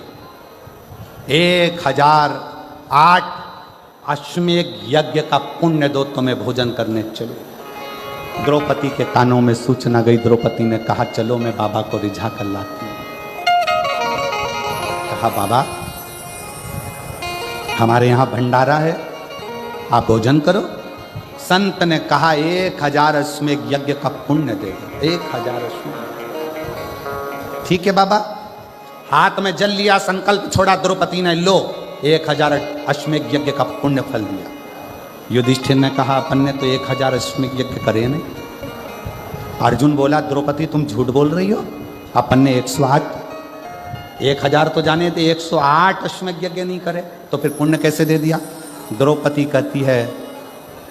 1008 अश्वमेध यज्ञ का पुण्य दो तो मैं भोजन करने चलो। द्रौपदी के कानों में सूचना गई, द्रौपदी ने कहा चलो मैं बाबा को रिझा कर लाती हूं। कहा बाबा हमारे यहां भंडारा है, आप भोजन करो। संत ने कहा 1000 अश्वमेध यज्ञ का पुण्य दे दो, 1000 अश्वमेध। ठीक है बाबा। हाथ में जल लिया, संकल्प छोड़ा द्रौपदी ने, लो 1000 अश्वमेध यज्ञ का पुण्य फल दिया। युधिष्ठिर ने कहा अपन ने तो 1000 अश्वमेध यज्ञ करे नहीं। अर्जुन बोला द्रौपदी तुम झूठ बोल रही हो, अपन ने 108, 1000 तो जाने थे, 108 अश्वमेध यज्ञ नहीं करे तो फिर पुण्य कैसे दे दिया? द्रौपदी कहती है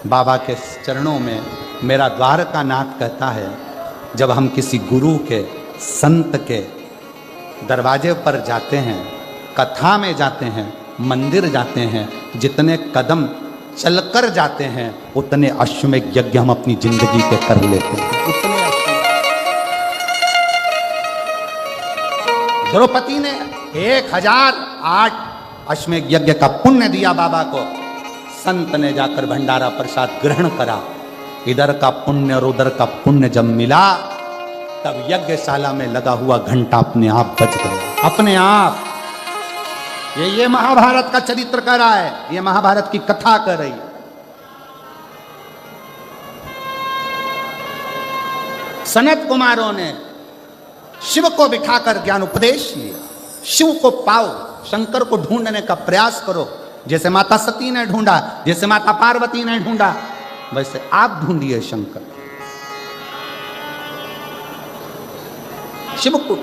बाबा के चरणों में मेरा द्वारका नाथ कहता है, जब हम किसी गुरु के संत के दरवाजे पर जाते हैं, कथा में जाते हैं, मंदिर जाते हैं, जितने कदम चलकर जाते हैं उतने अश्वमेध यज्ञ हम अपनी जिंदगी के कर लेते हैं, उतने द्रौपदी ने 1008 अश्वमेध यज्ञ का पुण्य दिया बाबा को। संत ने जाकर भंडारा प्रसाद ग्रहण करा। इधर का पुण्य और उधर का पुण्य जब मिला तब यज्ञशाला में लगा हुआ घंटा अपने आप बज गया, अपने आप। ये महाभारत का चरित्र कर रहा है, ये महाभारत की कथा कर रही है। सनत कुमारों ने शिव को बिठाकर ज्ञान उपदेश लिया। शिव को पाओ, शंकर को ढूंढने का प्रयास करो। जैसे माता सती ने ढूंढा, जैसे माता पार्वती ने ढूंढा, वैसे आप ढूंढिए शंकर, शिव को।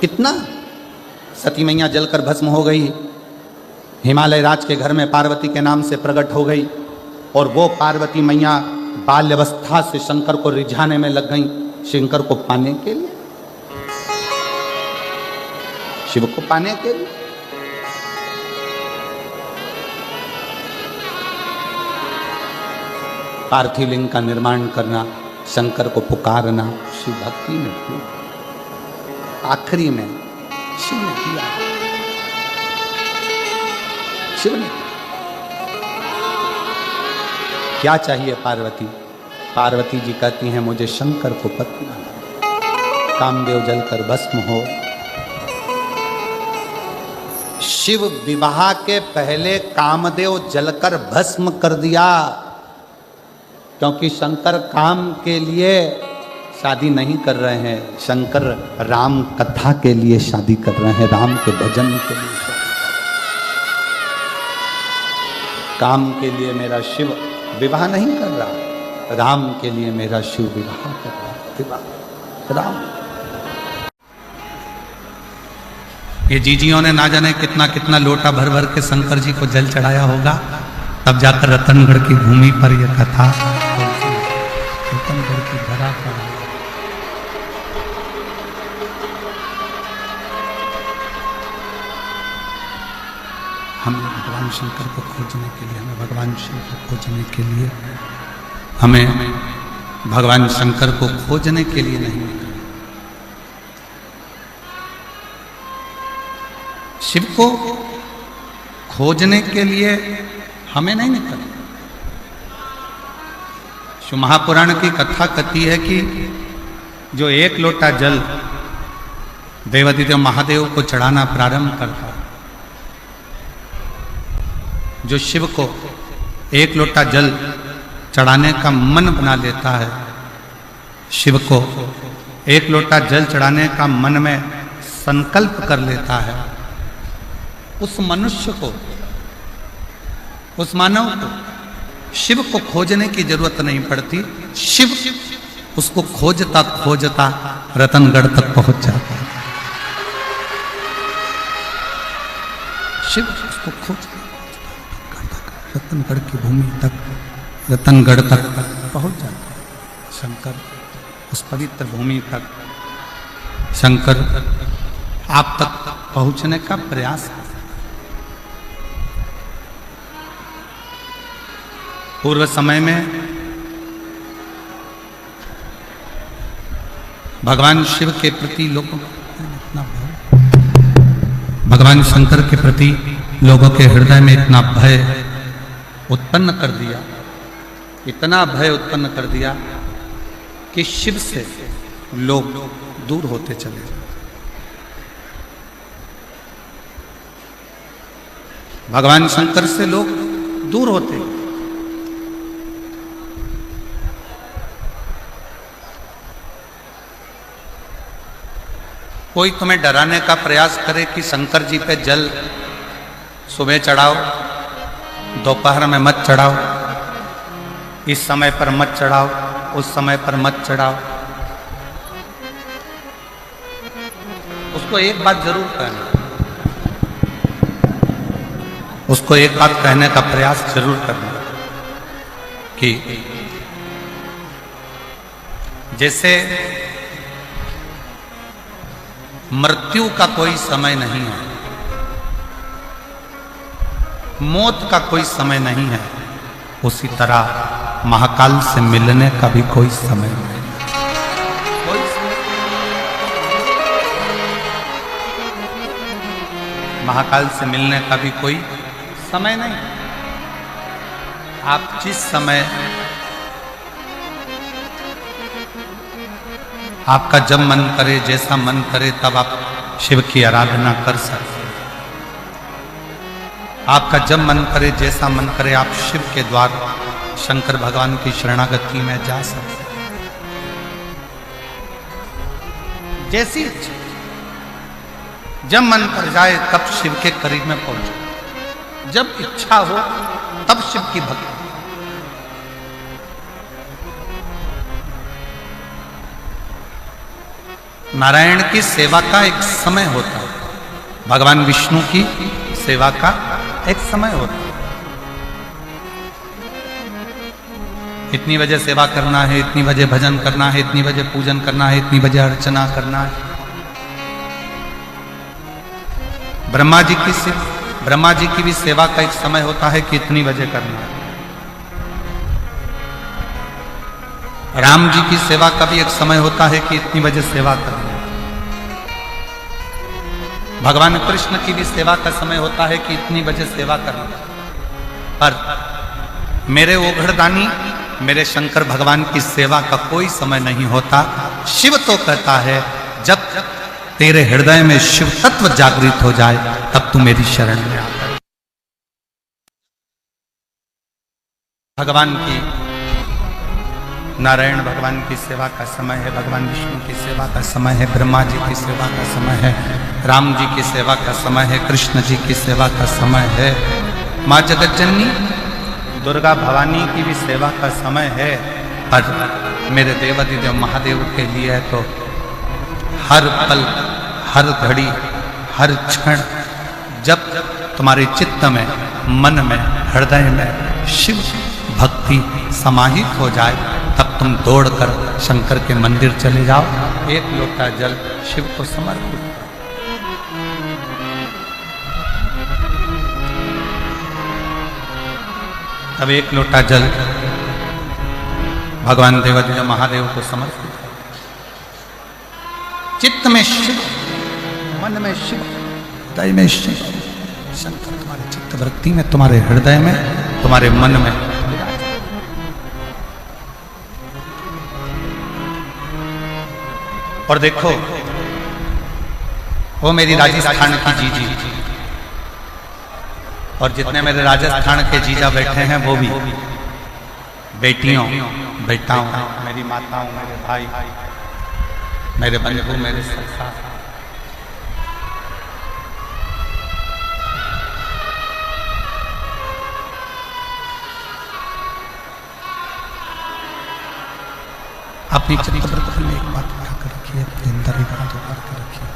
कितना सती मैया जलकर भस्म हो गई, हिमालय राज के घर में पार्वती के नाम से प्रकट हो गई, और वो पार्वती मैया बाल्यावस्था से शंकर को रिझाने में लग गई, शंकर को पाने के लिए, शिव को पाने के लिए। पार्थिव लिंग का निर्माण करना, शंकर को पुकारना, शिव भक्ति में किया। आखिरी में शिव ने किया, शिव ने। क्या चाहिए पार्वती? पार्वती जी कहती हैं मुझे शंकर को पति बना, कामदेव जलकर भस्म हो, शिव विवाह के पहले कामदेव जलकर भस्म कर दिया, क्योंकि शंकर काम के लिए शादी नहीं कर रहे हैं, शंकर राम कथा के लिए शादी कर रहे हैं, राम के भजन के लिए शादी कर रहे हैं। काम के लिए मेरा शिव विवाह नहीं कर रहा, राम के लिए मेरा शिव विवाह कर रहा है। विवाह राम। ये जीजियों ने ना जाने कितना कितना लोटा भर भर के शंकर जी को जल चढ़ाया होगा, तब जाकर रतनगढ़ की भूमि पर यह कथा रतनगढ़ की धरा पर। हमें भगवान शंकर को खोजने के लिए, हमें भगवान शिव को खोजने के लिए, हमें भगवान शंकर को खोजने के लिए नहीं निकले। शिव को खोजने के लिए हमें नहीं निकले। शिव महापुराण की कथा कहती है कि जो एक लोटा जल देवादिदेव महादेव को चढ़ाना प्रारंभ करता, जो शिव को एक लोटा जल चढ़ाने का मन बना लेता है, शिव को एक लोटा जल चढ़ाने का मन में संकल्प कर लेता है, उस मनुष्य को, उस मानव को शिव को खोजने की जरूरत नहीं पड़ती। शिव उसको खोजता खोजता रतनगढ़ तक पहुंच जाता है। शिव उसको खोजता रतनगढ़ की भूमि तक, रतनगढ़ तक पहुंच जाता है। शंकर उस पवित्र भूमि तक, शंकर आप तक पहुंचने का प्रयास है। पूर्व समय में भगवान शिव के प्रति लोगों इतना भय, भगवान शंकर के प्रति लोगों के हृदय में इतना भय उत्पन्न कर दिया, इतना भय उत्पन्न कर दिया कि शिव से लोग दूर होते चले। भगवान शंकर से लोग दूर होते। कोई तुम्हें डराने का प्रयास करे कि शंकर जी पे जल सुबह चढ़ाओ, दोपहर में मत चढ़ाओ, इस समय पर मत चढ़ाओ, उस समय पर मत चढ़ाओ, उसको एक बात जरूर कहना, उसको एक बात कहने का प्रयास जरूर करना कि जैसे मृत्यु का कोई समय नहीं है, मौत का कोई समय नहीं है, उसी तरह महाकाल से मिलने का भी कोई समय नहीं है। महाकाल से मिलने का भी कोई समय नहीं। आप जिस समय, आपका जब मन करे, जैसा मन करे, तब आप शिव की आराधना कर सकते हैं। आपका जब मन करे, जैसा मन करे, आप शिव के द्वार शंकर भगवान की शरणागति में जा सकते हैं। जैसी इच्छा, जब मन कर जाए तब शिव के करीब में पहुंचो, जब इच्छा हो तब शिव की भक्ति। नारायण की सेवा का एक समय होता है, भगवान विष्णु की सेवा का एक समय होता है। इतनी बजे सेवा करना है, इतनी बजे भजन करना है, इतनी बजे पूजन करना है, इतनी बजे अर्चना करना है। ब्रह्मा जी की भी सेवा का एक समय होता है कि इतनी बजे करना है। राम जी की सेवा का भी एक समय होता है कि इतनी बजे सेवा करना है। भगवान कृष्ण की भी सेवा का समय होता है कि इतनी बजे सेवा करना है। पर मेरे ओघड़दानी, मेरे शंकर भगवान की सेवा का कोई समय नहीं होता। शिव तो कहता है जब तेरे हृदय में शिव तत्व जागृत हो जाए, तब तू मेरी शरण में आता। भगवान की, नारायण भगवान की सेवा का समय है, भगवान विष्णु की सेवा का समय है, ब्रह्मा जी की सेवा का समय है, राम जी की सेवा का समय है, कृष्ण जी की सेवा का समय है, माँ जगत जननी दुर्गा भवानी की भी सेवा का समय है। पर मेरे देवाधिदेव महादेव के लिए है तो हर पल, हर घड़ी, हर क्षण जब तुम्हारे चित्त में, मन में, हृदय में शिव भक्ति समाहित हो जाए, तब तुम दौड़कर शंकर के मंदिर चले जाओ, एक लोटा जल शिव को समर्पित करो। तब एक लोटा जल भगवान देवाधिदेव महादेव को समर्पित करो। चित्त में शिव, मन में शिव, हृदय में शिव। शंकर तुम्हारे चित्त वृत्ति में, तुम्हारे हृदय में, तुम्हारे मन में। और देखो, वो मेरी राजस्थान की जीजी, और जितने मेरे राजस्थान के जीजा बैठे हैं वो भी बेटियों, बेटाओं, मेरी माताओं, मेरे भाई, मेरे बंधु, मेरे सखा। अपनी चित्त में एक बात उठा कर रखिए, अपने अंदर एक बात उठा कर रखिए,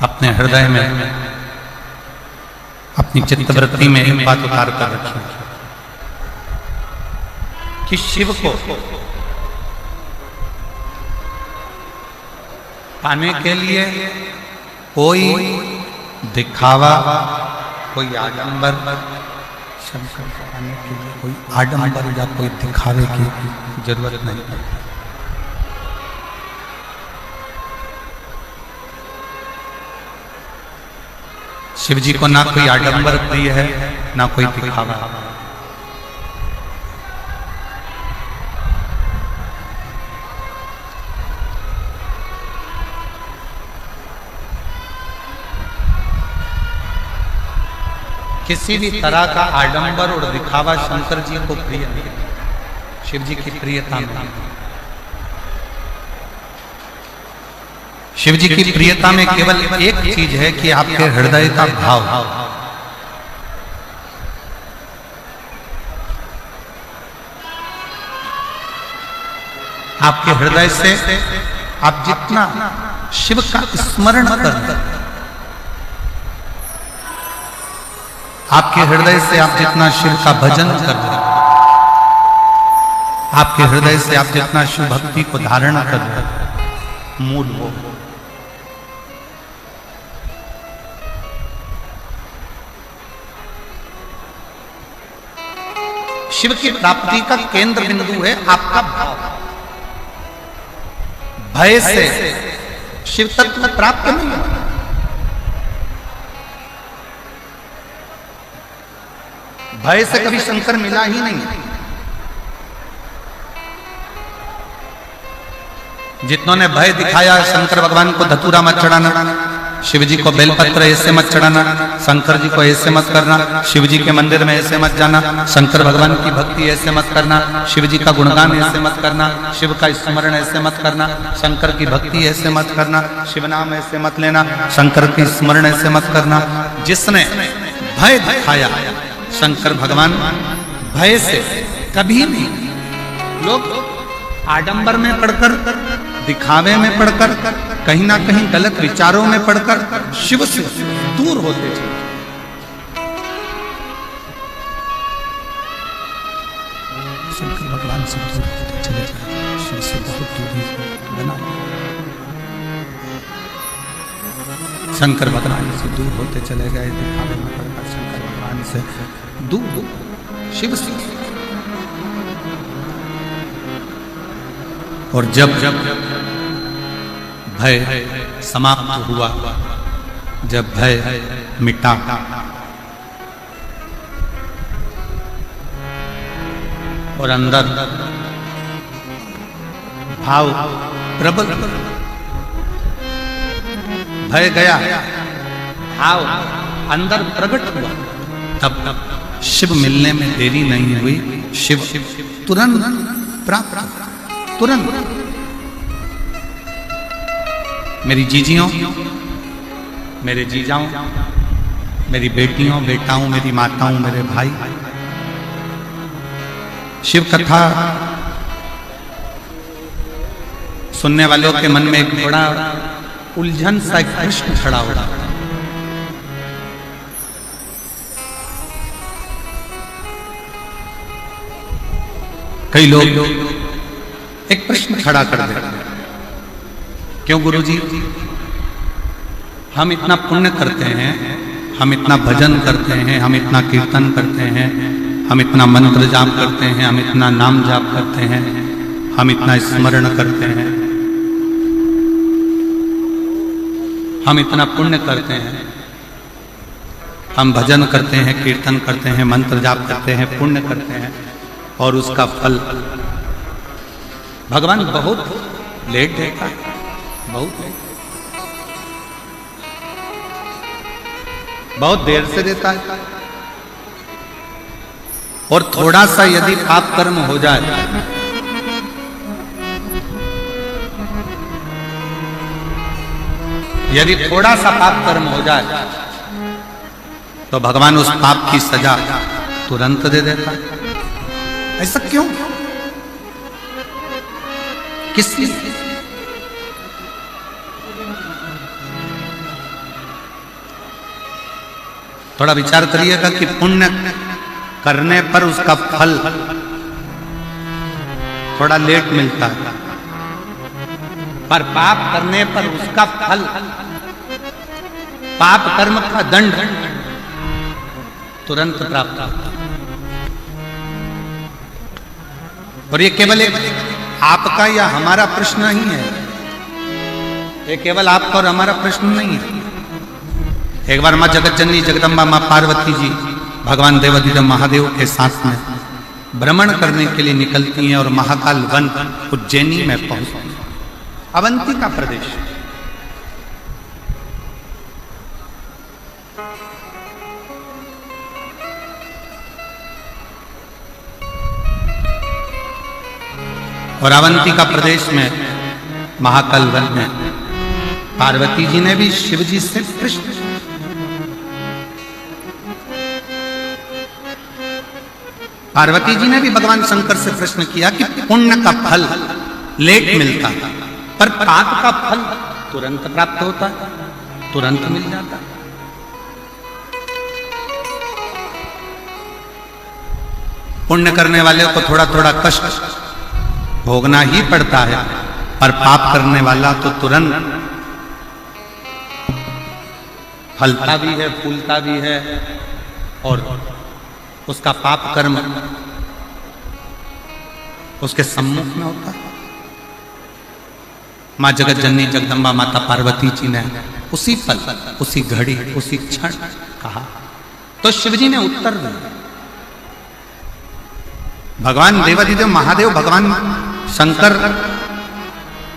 अपने हृदय में, अपनी चित्त वृत्ति में एक बात उतार कर रखिए कि शिव को पाने के लिए कोई दिखावा, कोई आडंबर, शंकर को पाने के लिए कोई आडंबर या कोई दिखावे की जरूरत नहीं पड़ती। शिव जी को ना कोई आडंबर प्रिय है, ना कोई दिखावा। किसी भी तरह का आडंबर और दिखावा शंकर जी को प्रिय नहीं, शिव जी की प्रियता में। शिव जी की प्रियता में केवल एक चीज है कि आपके हृदय का भाव। आपके हृदय से आप जितना शिव का स्मरण कर, आपके हृदय से आप जितना शिव का भजन कर, आपके हृदय से आप जितना शिव भक्ति को धारण कर, मूल वो शिव की प्राप्ति का केंद्र बिंदु है आपका भाव। भय से शिव तत्व प्राप्त नहीं होता। भय से कभी शंकर मिला ही नहीं। जितनों ने भय दिखाया, शंकर भगवान को धतूरा मत चढ़ाना, शिव जी को बेलपत्र ऐसे मत चढ़ाना, शंकर जी को ऐसे मत करना, शिव जी के मंदिर में ऐसे मत जाना, शंकर भगवान की भक्ति ऐसे मत करना, शिव जी का गुणगान ऐसे मत करना, शिव का स्मरण ऐसे मत करना, शंकर की भक्ति ऐसे मत करना, शिव नाम ऐसे मत लेना, शंकर की स्मरण ऐसे मत करना। जिसने भय दिखाया, शंकर भगवान भय से कभी नहीं, लोग आडंबर में पढ़कर, दिखावे में पढ़कर, कहीं ना कहीं गलत विचारों में पढ़कर शिव से दूर होते चले। शंकर भगवान से दूर होते चले गए, शिव से बहुत दूरी बना। शंकर भगवान से दूर होते चले गए, दिखावे में पढ़कर शंकर भगवान से दूर, शिव से। और जब भय समाप्त हुआ, जब भय मिटा, और अंदर भाव प्रबल भय गया, भाव अंदर प्रकट हुआ। तब शिव मिलने में देरी नहीं हुई, शिव तुरंत प्राप्त, तुरंत। मेरी जीजियों, मेरे जीजाओं, मेरी बेटियों, बेटाओं, मेरी माताओं, मेरे भाई, शिव कथा सुनने वालों के मन में एक बड़ा उलझन सा एक प्रश्न खड़ा हो रहा है। कई लोग एक प्रश्न खड़ा कर देते हैं, क्यों गुरुजी, हम इतना पुण्य करते हैं, हम इतना भजन करते हैं, हम इतना कीर्तन करते हैं, हम इतना मंत्र जाप करते हैं, हम इतना नाम जाप करते हैं, हम इतना स्मरण करते हैं, हम इतना पुण्य करते हैं, हम भजन करते हैं, कीर्तन करते हैं, मंत्र जाप करते हैं, पुण्य करते हैं, और उसका फल भगवान बहुत लेट देता है, बहुत लेट, बहुत देर से देता है। और थोड़ा सा यदि पाप कर्म हो जाए, यदि थोड़ा सा पाप कर्म हो जाए, तो भगवान उस पाप की सजा तुरंत दे देता है। ऐसा क्यों, किस लिए? थोड़ा विचार करिएगा कि पुण्य करने पर उसका फल थोड़ा लेट मिलता है, पर पाप करने पर उसका फल, पाप कर्म का दंड तुरंत प्राप्त होता है। और ये केवल एक आपका या हमारा प्रश्न नहीं है, ये केवल आपका और हमारा प्रश्न नहीं है। एक बार माँ जगत जननी जगदम्बा माँ पार्वती जी भगवान देवाधिदेव महादेव के साथ में भ्रमण करने के लिए निकलती हैं और महाकाल वन उज्जैनी में पहुंचती हैं, अवंती का प्रदेश। और अवंती का प्रदेश में महाकाल वन में पार्वती जी ने भी शिव जी से प्रश्न, पार्वती जी ने भी भगवान शंकर से प्रश्न किया कि पुण्य का फल लेट मिलता है, पर पाप का फल तुरंत प्राप्त होता है, तुरंत मिल जाता है। पुण्य करने वाले को थोड़ा थोड़ा कष्ट भोगना ही पड़ता है, पर पाप करने वाला तो तुरंत फलता भी है, फूलता भी है, और उसका पाप कर्म उसके सम्मुख में होता है। माँ जगत जननी जगदम्बा माता पार्वती जी ने उसी पल, उसी घड़ी, उसी क्षण कहा, तो शिवजी ने उत्तर दिया। भगवान देवाधिदेव महादेव, भगवान शंकर,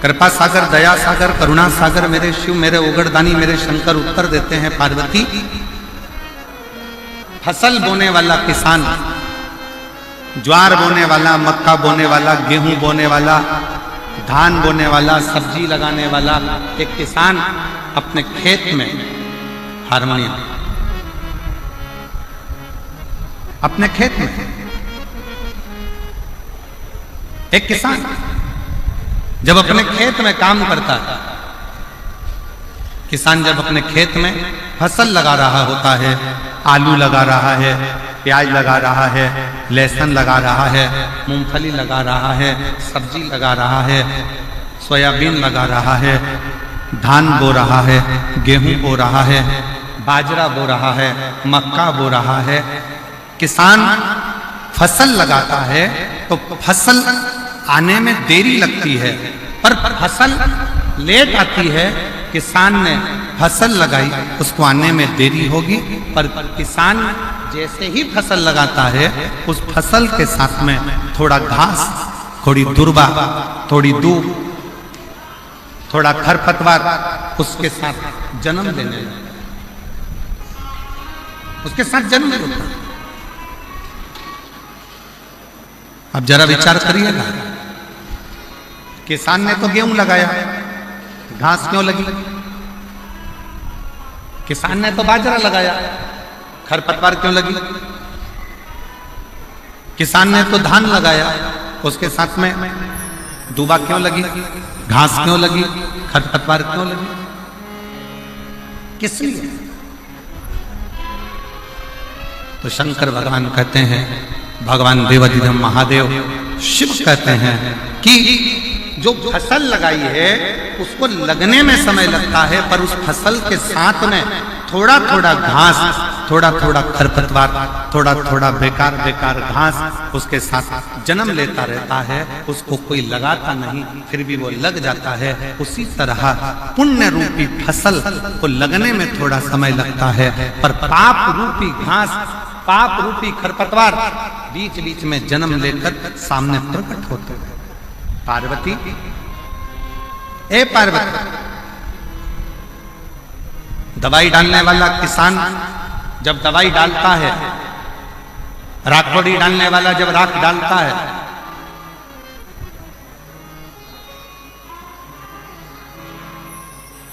कृपा सागर, दया सागर, करुणा सागर, मेरे शिव, मेरे उगड़दानी, मेरे शंकर उत्तर देते हैं, पार्वती, फसल बोने वाला किसान, ज्वार बोने वाला, मक्का बोने वाला, गेहूं बोने वाला, धान बोने वाला, सब्जी लगाने वाला एक किसान अपने खेत में हारमोनियम, अपने खेत में एक किसान जब अपने खेत में काम करता है, किसान जब अपने खेत में फसल लगा रहा होता है, आलू लगा रहा है, प्याज लगा रहा है, लहसुन लगा रहा है, मूंगफली लगा रहा है, सब्जी लगा रहा है, सोयाबीन लगा रहा है, धान बो रहा है, गेहूं बो रहा है, बाजरा बो रहा है, मक्का बो रहा है। किसान फसल लगाता है तो फसल आने में देरी लगती है, पर फसल लेट आती है। किसान ने फसल लगाई, उसको आने में देरी होगी, पर किसान जैसे ही फसल लगाता है, उस फसल के साथ में थोड़ा घास, थोड़ी दुर्बा, थोड़ी दूब, थोड़ा खरपतवार उसके साथ जन्म लेने लगता, उसके साथ जन्म लेता। अब जरा विचार करिएगा, किसान ने तो गेहूं लगाया, घास क्यों लगी? किसान ने तो बाजरा लगाया, खरपतवार क्यों लगी? किसान ने तो धान लगाया, उसके साथ में दूबा क्यों लगी? घास क्यों लगी? खरपतवार क्यों लगी? किस लिए? तो शंकर भगवान कहते हैं, भगवान देवाधिदेव महादेव शिव कहते हैं कि जो फसल लगाई है उसको लगने में समय लगता है, पर उस फसल के साथ में थोड़ा थोड़ा घास, थोड़ा थोड़ा खरपतवार, थोड़ा थोड़ा बेकार बेकार घास उसके साथ जन्म लेता रहता है। उसको कोई लगाता नहीं, फिर भी वो लग जाता है। उसी तरह पुण्य रूपी फसल को लगने में थोड़ा समय लगता है, पर पाप रूपी घास, पाप रूपी खरपतवार बीच बीच में जन्म लेकर सामने प्रकट होते हैं। पार्वती, ए पार्वती, दवाई डालने वाला किसान जब दवाई डालता है, राखोड़ी डालने वाला जब राख डालता है,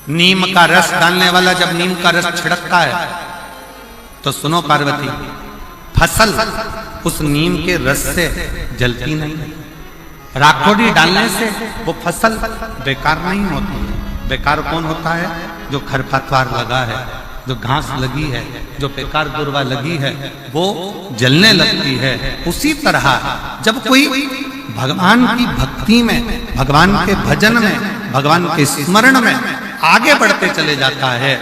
नीम का रस डालने वाला जब नीम का रस छिड़कता है, तो सुनो पार्वती, फसल उस नीम के रस से जलती नहीं। राखोड़ी डालने से वो फसल बेकार नहीं होती है। बेकार कौन होता है? जो खरपतवार लगा है, जो घास लगी है, जो बेकार दुर्वा लगी है, वो जलने लगती है। उसी तरह जब कोई भगवान की भक्ति में, भगवान के भजन में, भगवान के स्मरण में आगे बढ़ते चले जाता है,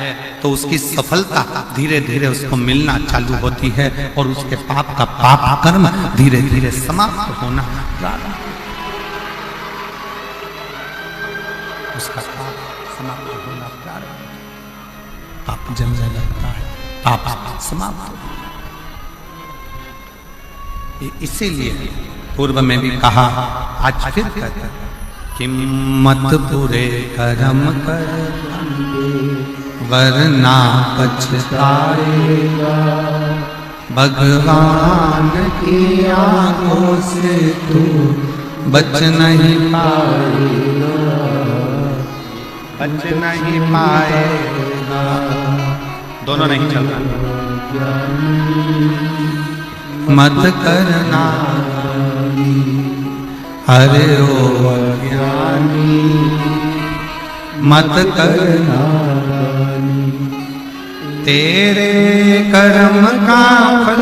तो उसकी सफलता धीरे धीरे उसको मिलना चालू होती है और उसके पाप का पाप कर्म धीरे धीरे समाप्त होना प्रारंभ, उसका पाप समाप्त होना प्रारंभ, पाप जलने लगता है, पाप समाप्त हो। इसीलिए पूर्व में भी कहा, आज फिर कहते हैं, किम्मत बुरे कर्म कर वरना पछताएगा, भगवान की आंखों से तू बच नहीं पाएगा, बच नहीं पाएगा। दोनों नहीं चल रहा। मत करना अरे ओ अज्ञानी, मत करना, तेरे कर्म का फल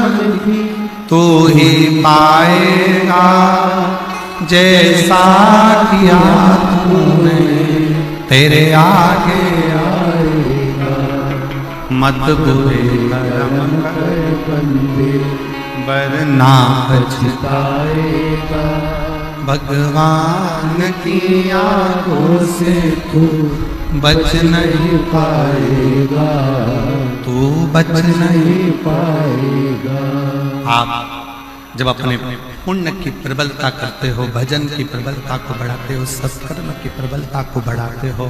तू ही पाएगा, जैसा किया तूने तेरे आगे आएगा। मत बुरे कर्म कर बंदे वरना पछताएगा, भगवान की आंखों से तू बच नहीं पाएगा, तू बच नहीं पाएगा। आप जब अपने पुण्य की प्रबलता करते हो, भजन की प्रबलता को बढ़ाते हो, सत्कर्म की प्रबलता को बढ़ाते हो,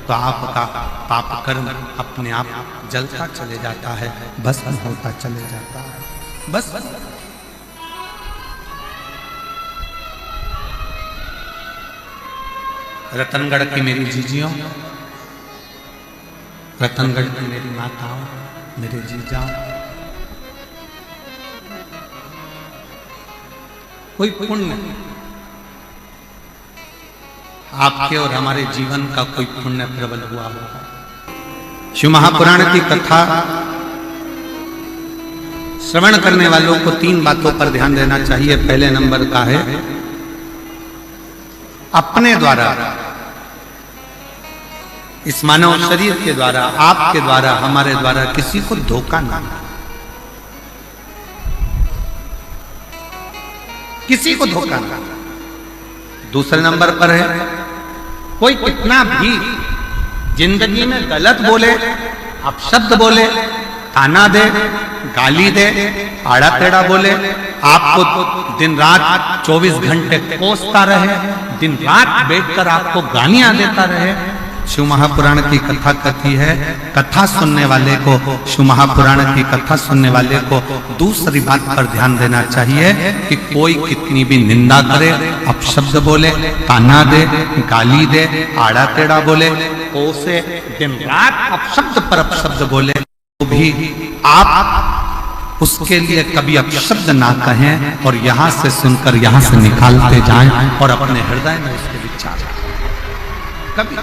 तो आपका पाप कर्म अपने आप जलता चले जाता है, भस्म होता चले जाता है। बस रतनगढ़ की मेरी जीजियों, रतनगढ़ की मेरी माताओं, मेरे जीजाओं, कोई पुण्य आपके और हमारे जीवन का कोई पुण्य प्रबल हुआ होगा। शिव महापुराण की कथा श्रवण करने वालों को 3 बातों पर ध्यान देना चाहिए। पहले नंबर का है, अपने द्वारा, इस मानव शरीर के द्वारा, आपके द्वारा, हमारे द्वारा किसी को धोखा ना, किसी को धोखा ना। दूसरे नंबर पर है, कोई कितना भी जिंदगी में गलत बोले, अपशब्द बोले, ताना दे, गाली दे, आड़ा टेढ़ा बोले, आपको दिन रात 24 घंटे कोसता रहे, दिन रात बैठकर आपको गालियां देता रहे, शिव महापुराण की कथा कथी है, कथा सुनने वाले को, शिव महापुराण की कथा सुनने वाले को दूसरी बात पर ध्यान देना चाहिए कि कोई कितनी भी निंदा करे, अपशब्द बोले, ताना दे, गाली दे, आड़ा टेढ़ा बोले, कोसे, दिन रात अपशब्द पर अपशब्द बोले, तो भी आप उसके लिए कभी अपशब्द ना कहें और यहां से सुनकर यहां से निकालते जाएं और अपने हृदय में उसके विचार कभी।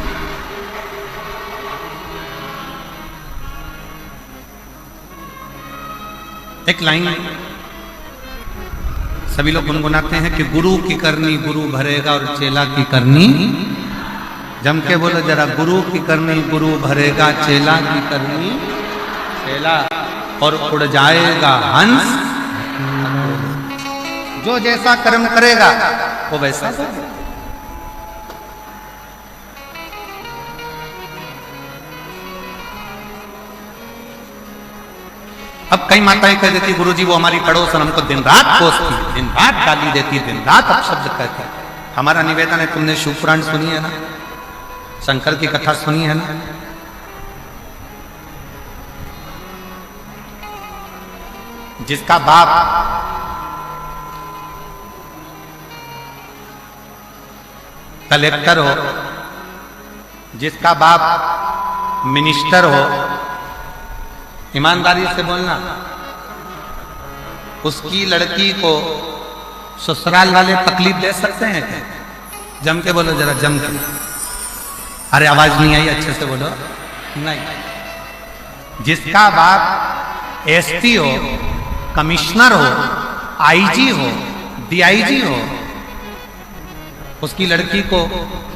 एक लाइन सभी लोग गुनगुनाते हैं कि गुरु की करनी गुरु भरेगा और चेला की करनी, जम के बोलो जरा, गुरु की करनी गुरु भरेगा, चेला की करनी चेला, और उड़ जाएगा हंस। जो जैसा कर्म करेगा वो वैसा होगा। अब कई माताएं कह देती गुरुजी वो हमारी पड़ोसन हमको दिन रात कोसती, दिन रात गाली देती, दिन रात अपशब्द कहती। हमारा निवेदन है, तुमने शिव पुराण सुनी है ना, शंकर की कथा सुनी है ना, जिसका बाप कलेक्टर हो, जिसका बाप मिनिस्टर हो, ईमानदारी से बोलना, उसकी लड़की को ससुराल वाले तकलीफ दे सकते हैं क्या? जम के बोलो जरा, जम के। अरे आवाज नहीं आई, अच्छे से बोलो। नहीं। जिसका बाप एसपी हो, कमिश्नर हो, आईजी हो, डीआईजी हो, उसकी लड़की को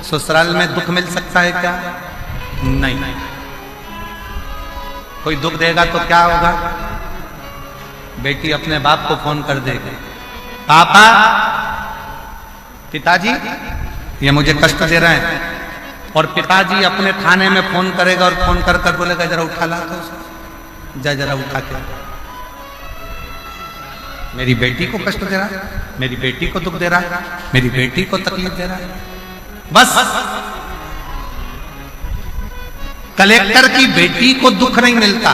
ससुराल में दुख मिल सकता है क्या? नहीं। कोई दुख देगा तो क्या होगा? बेटी अपने बाप को फोन कर देगी, पापा, पिताजी ये मुझे कष्ट दे रहे हैं, और पिताजी अपने थाने में फोन करेगा और फोन कर कर बोलेगा जरा उठा ला तो उसको, जा जरा उठा के, मेरी बेटी को कष्ट दे रहा है, मेरी बेटी को दुख दे रहा है, मेरी बेटी को तकलीफ दे रहा है। बस कलेक्टर की बेटी को दुख नहीं मिलता,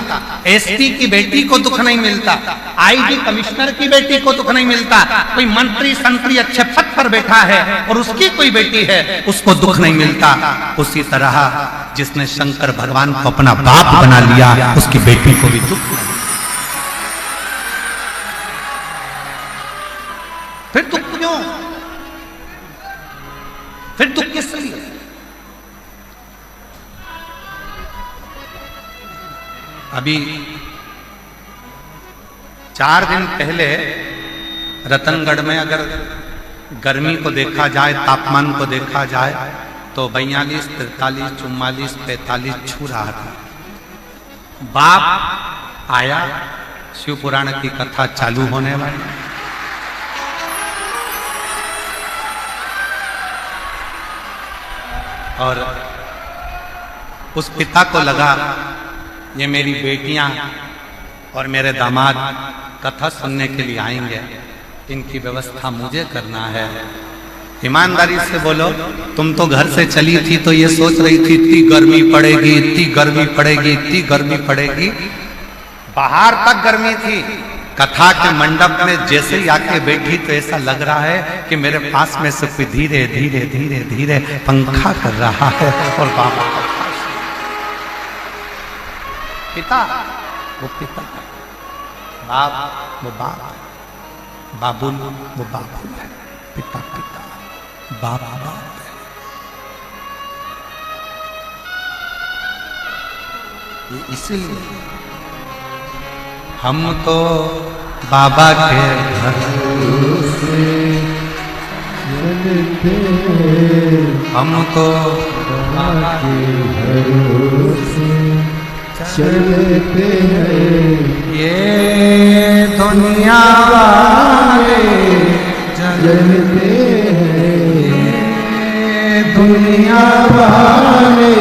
एसपी की बेटी को दुख नहीं मिलता, आईजी कमिश्नर की बेटी को दुख नहीं मिलता, कोई मंत्री संतरी अच्छे पद पर बैठा है और उसकी कोई बेटी है उसको दुख नहीं मिलता। उसी तरह जिसने शंकर भगवान को अपना बाप बना लिया उसकी बेटी को भी दुख नहीं। फिर दुख क्यों? फिर दुख किस लिए? अभी 4 दिन पहले रतनगढ़ में अगर गर्मी को देखा जाए, तापमान को देखा जाए तो 42, 43, 44, 45 छू रहा था। बाप आया, शिव पुराण की कथा चालू होने वाली, और उस पिता को लगा ये मेरी बेटियां और मेरे दामाद कथा सुनने के लिए आएंगे, इनकी व्यवस्था मुझे करना है। ईमानदारी से बोलो, तुम तो घर से चली थी तो ये सोच रही थी इतनी गर्मी पड़ेगी, इतनी गर्मी पड़ेगी, इतनी गर्मी पड़ेगी, बाहर तक गर्मी थी। कथा के मंडप में जैसे ही आके बैठी तो ऐसा लग रहा है कि मेरे पास में से कोई धीरे धीरे धीरे धीरे पंखा कर रहा है, और बाबा पिता वो पिता, बाप वो बाप, बाबुल वो बाबुल है, पिता पिता, बाप बाप है। इसलिए हम तो बाबा के घर से, हम तो बाबा के घर से चलते हैं, ये दुनिया वाले जलते हैं, ये दुनिया वाले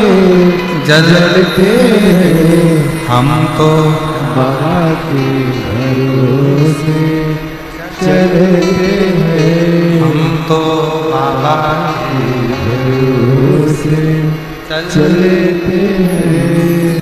जलते हैं, हम तो बाबा के घरों से चलते हैं, हम तो बाबा के घरों से चलते हैं।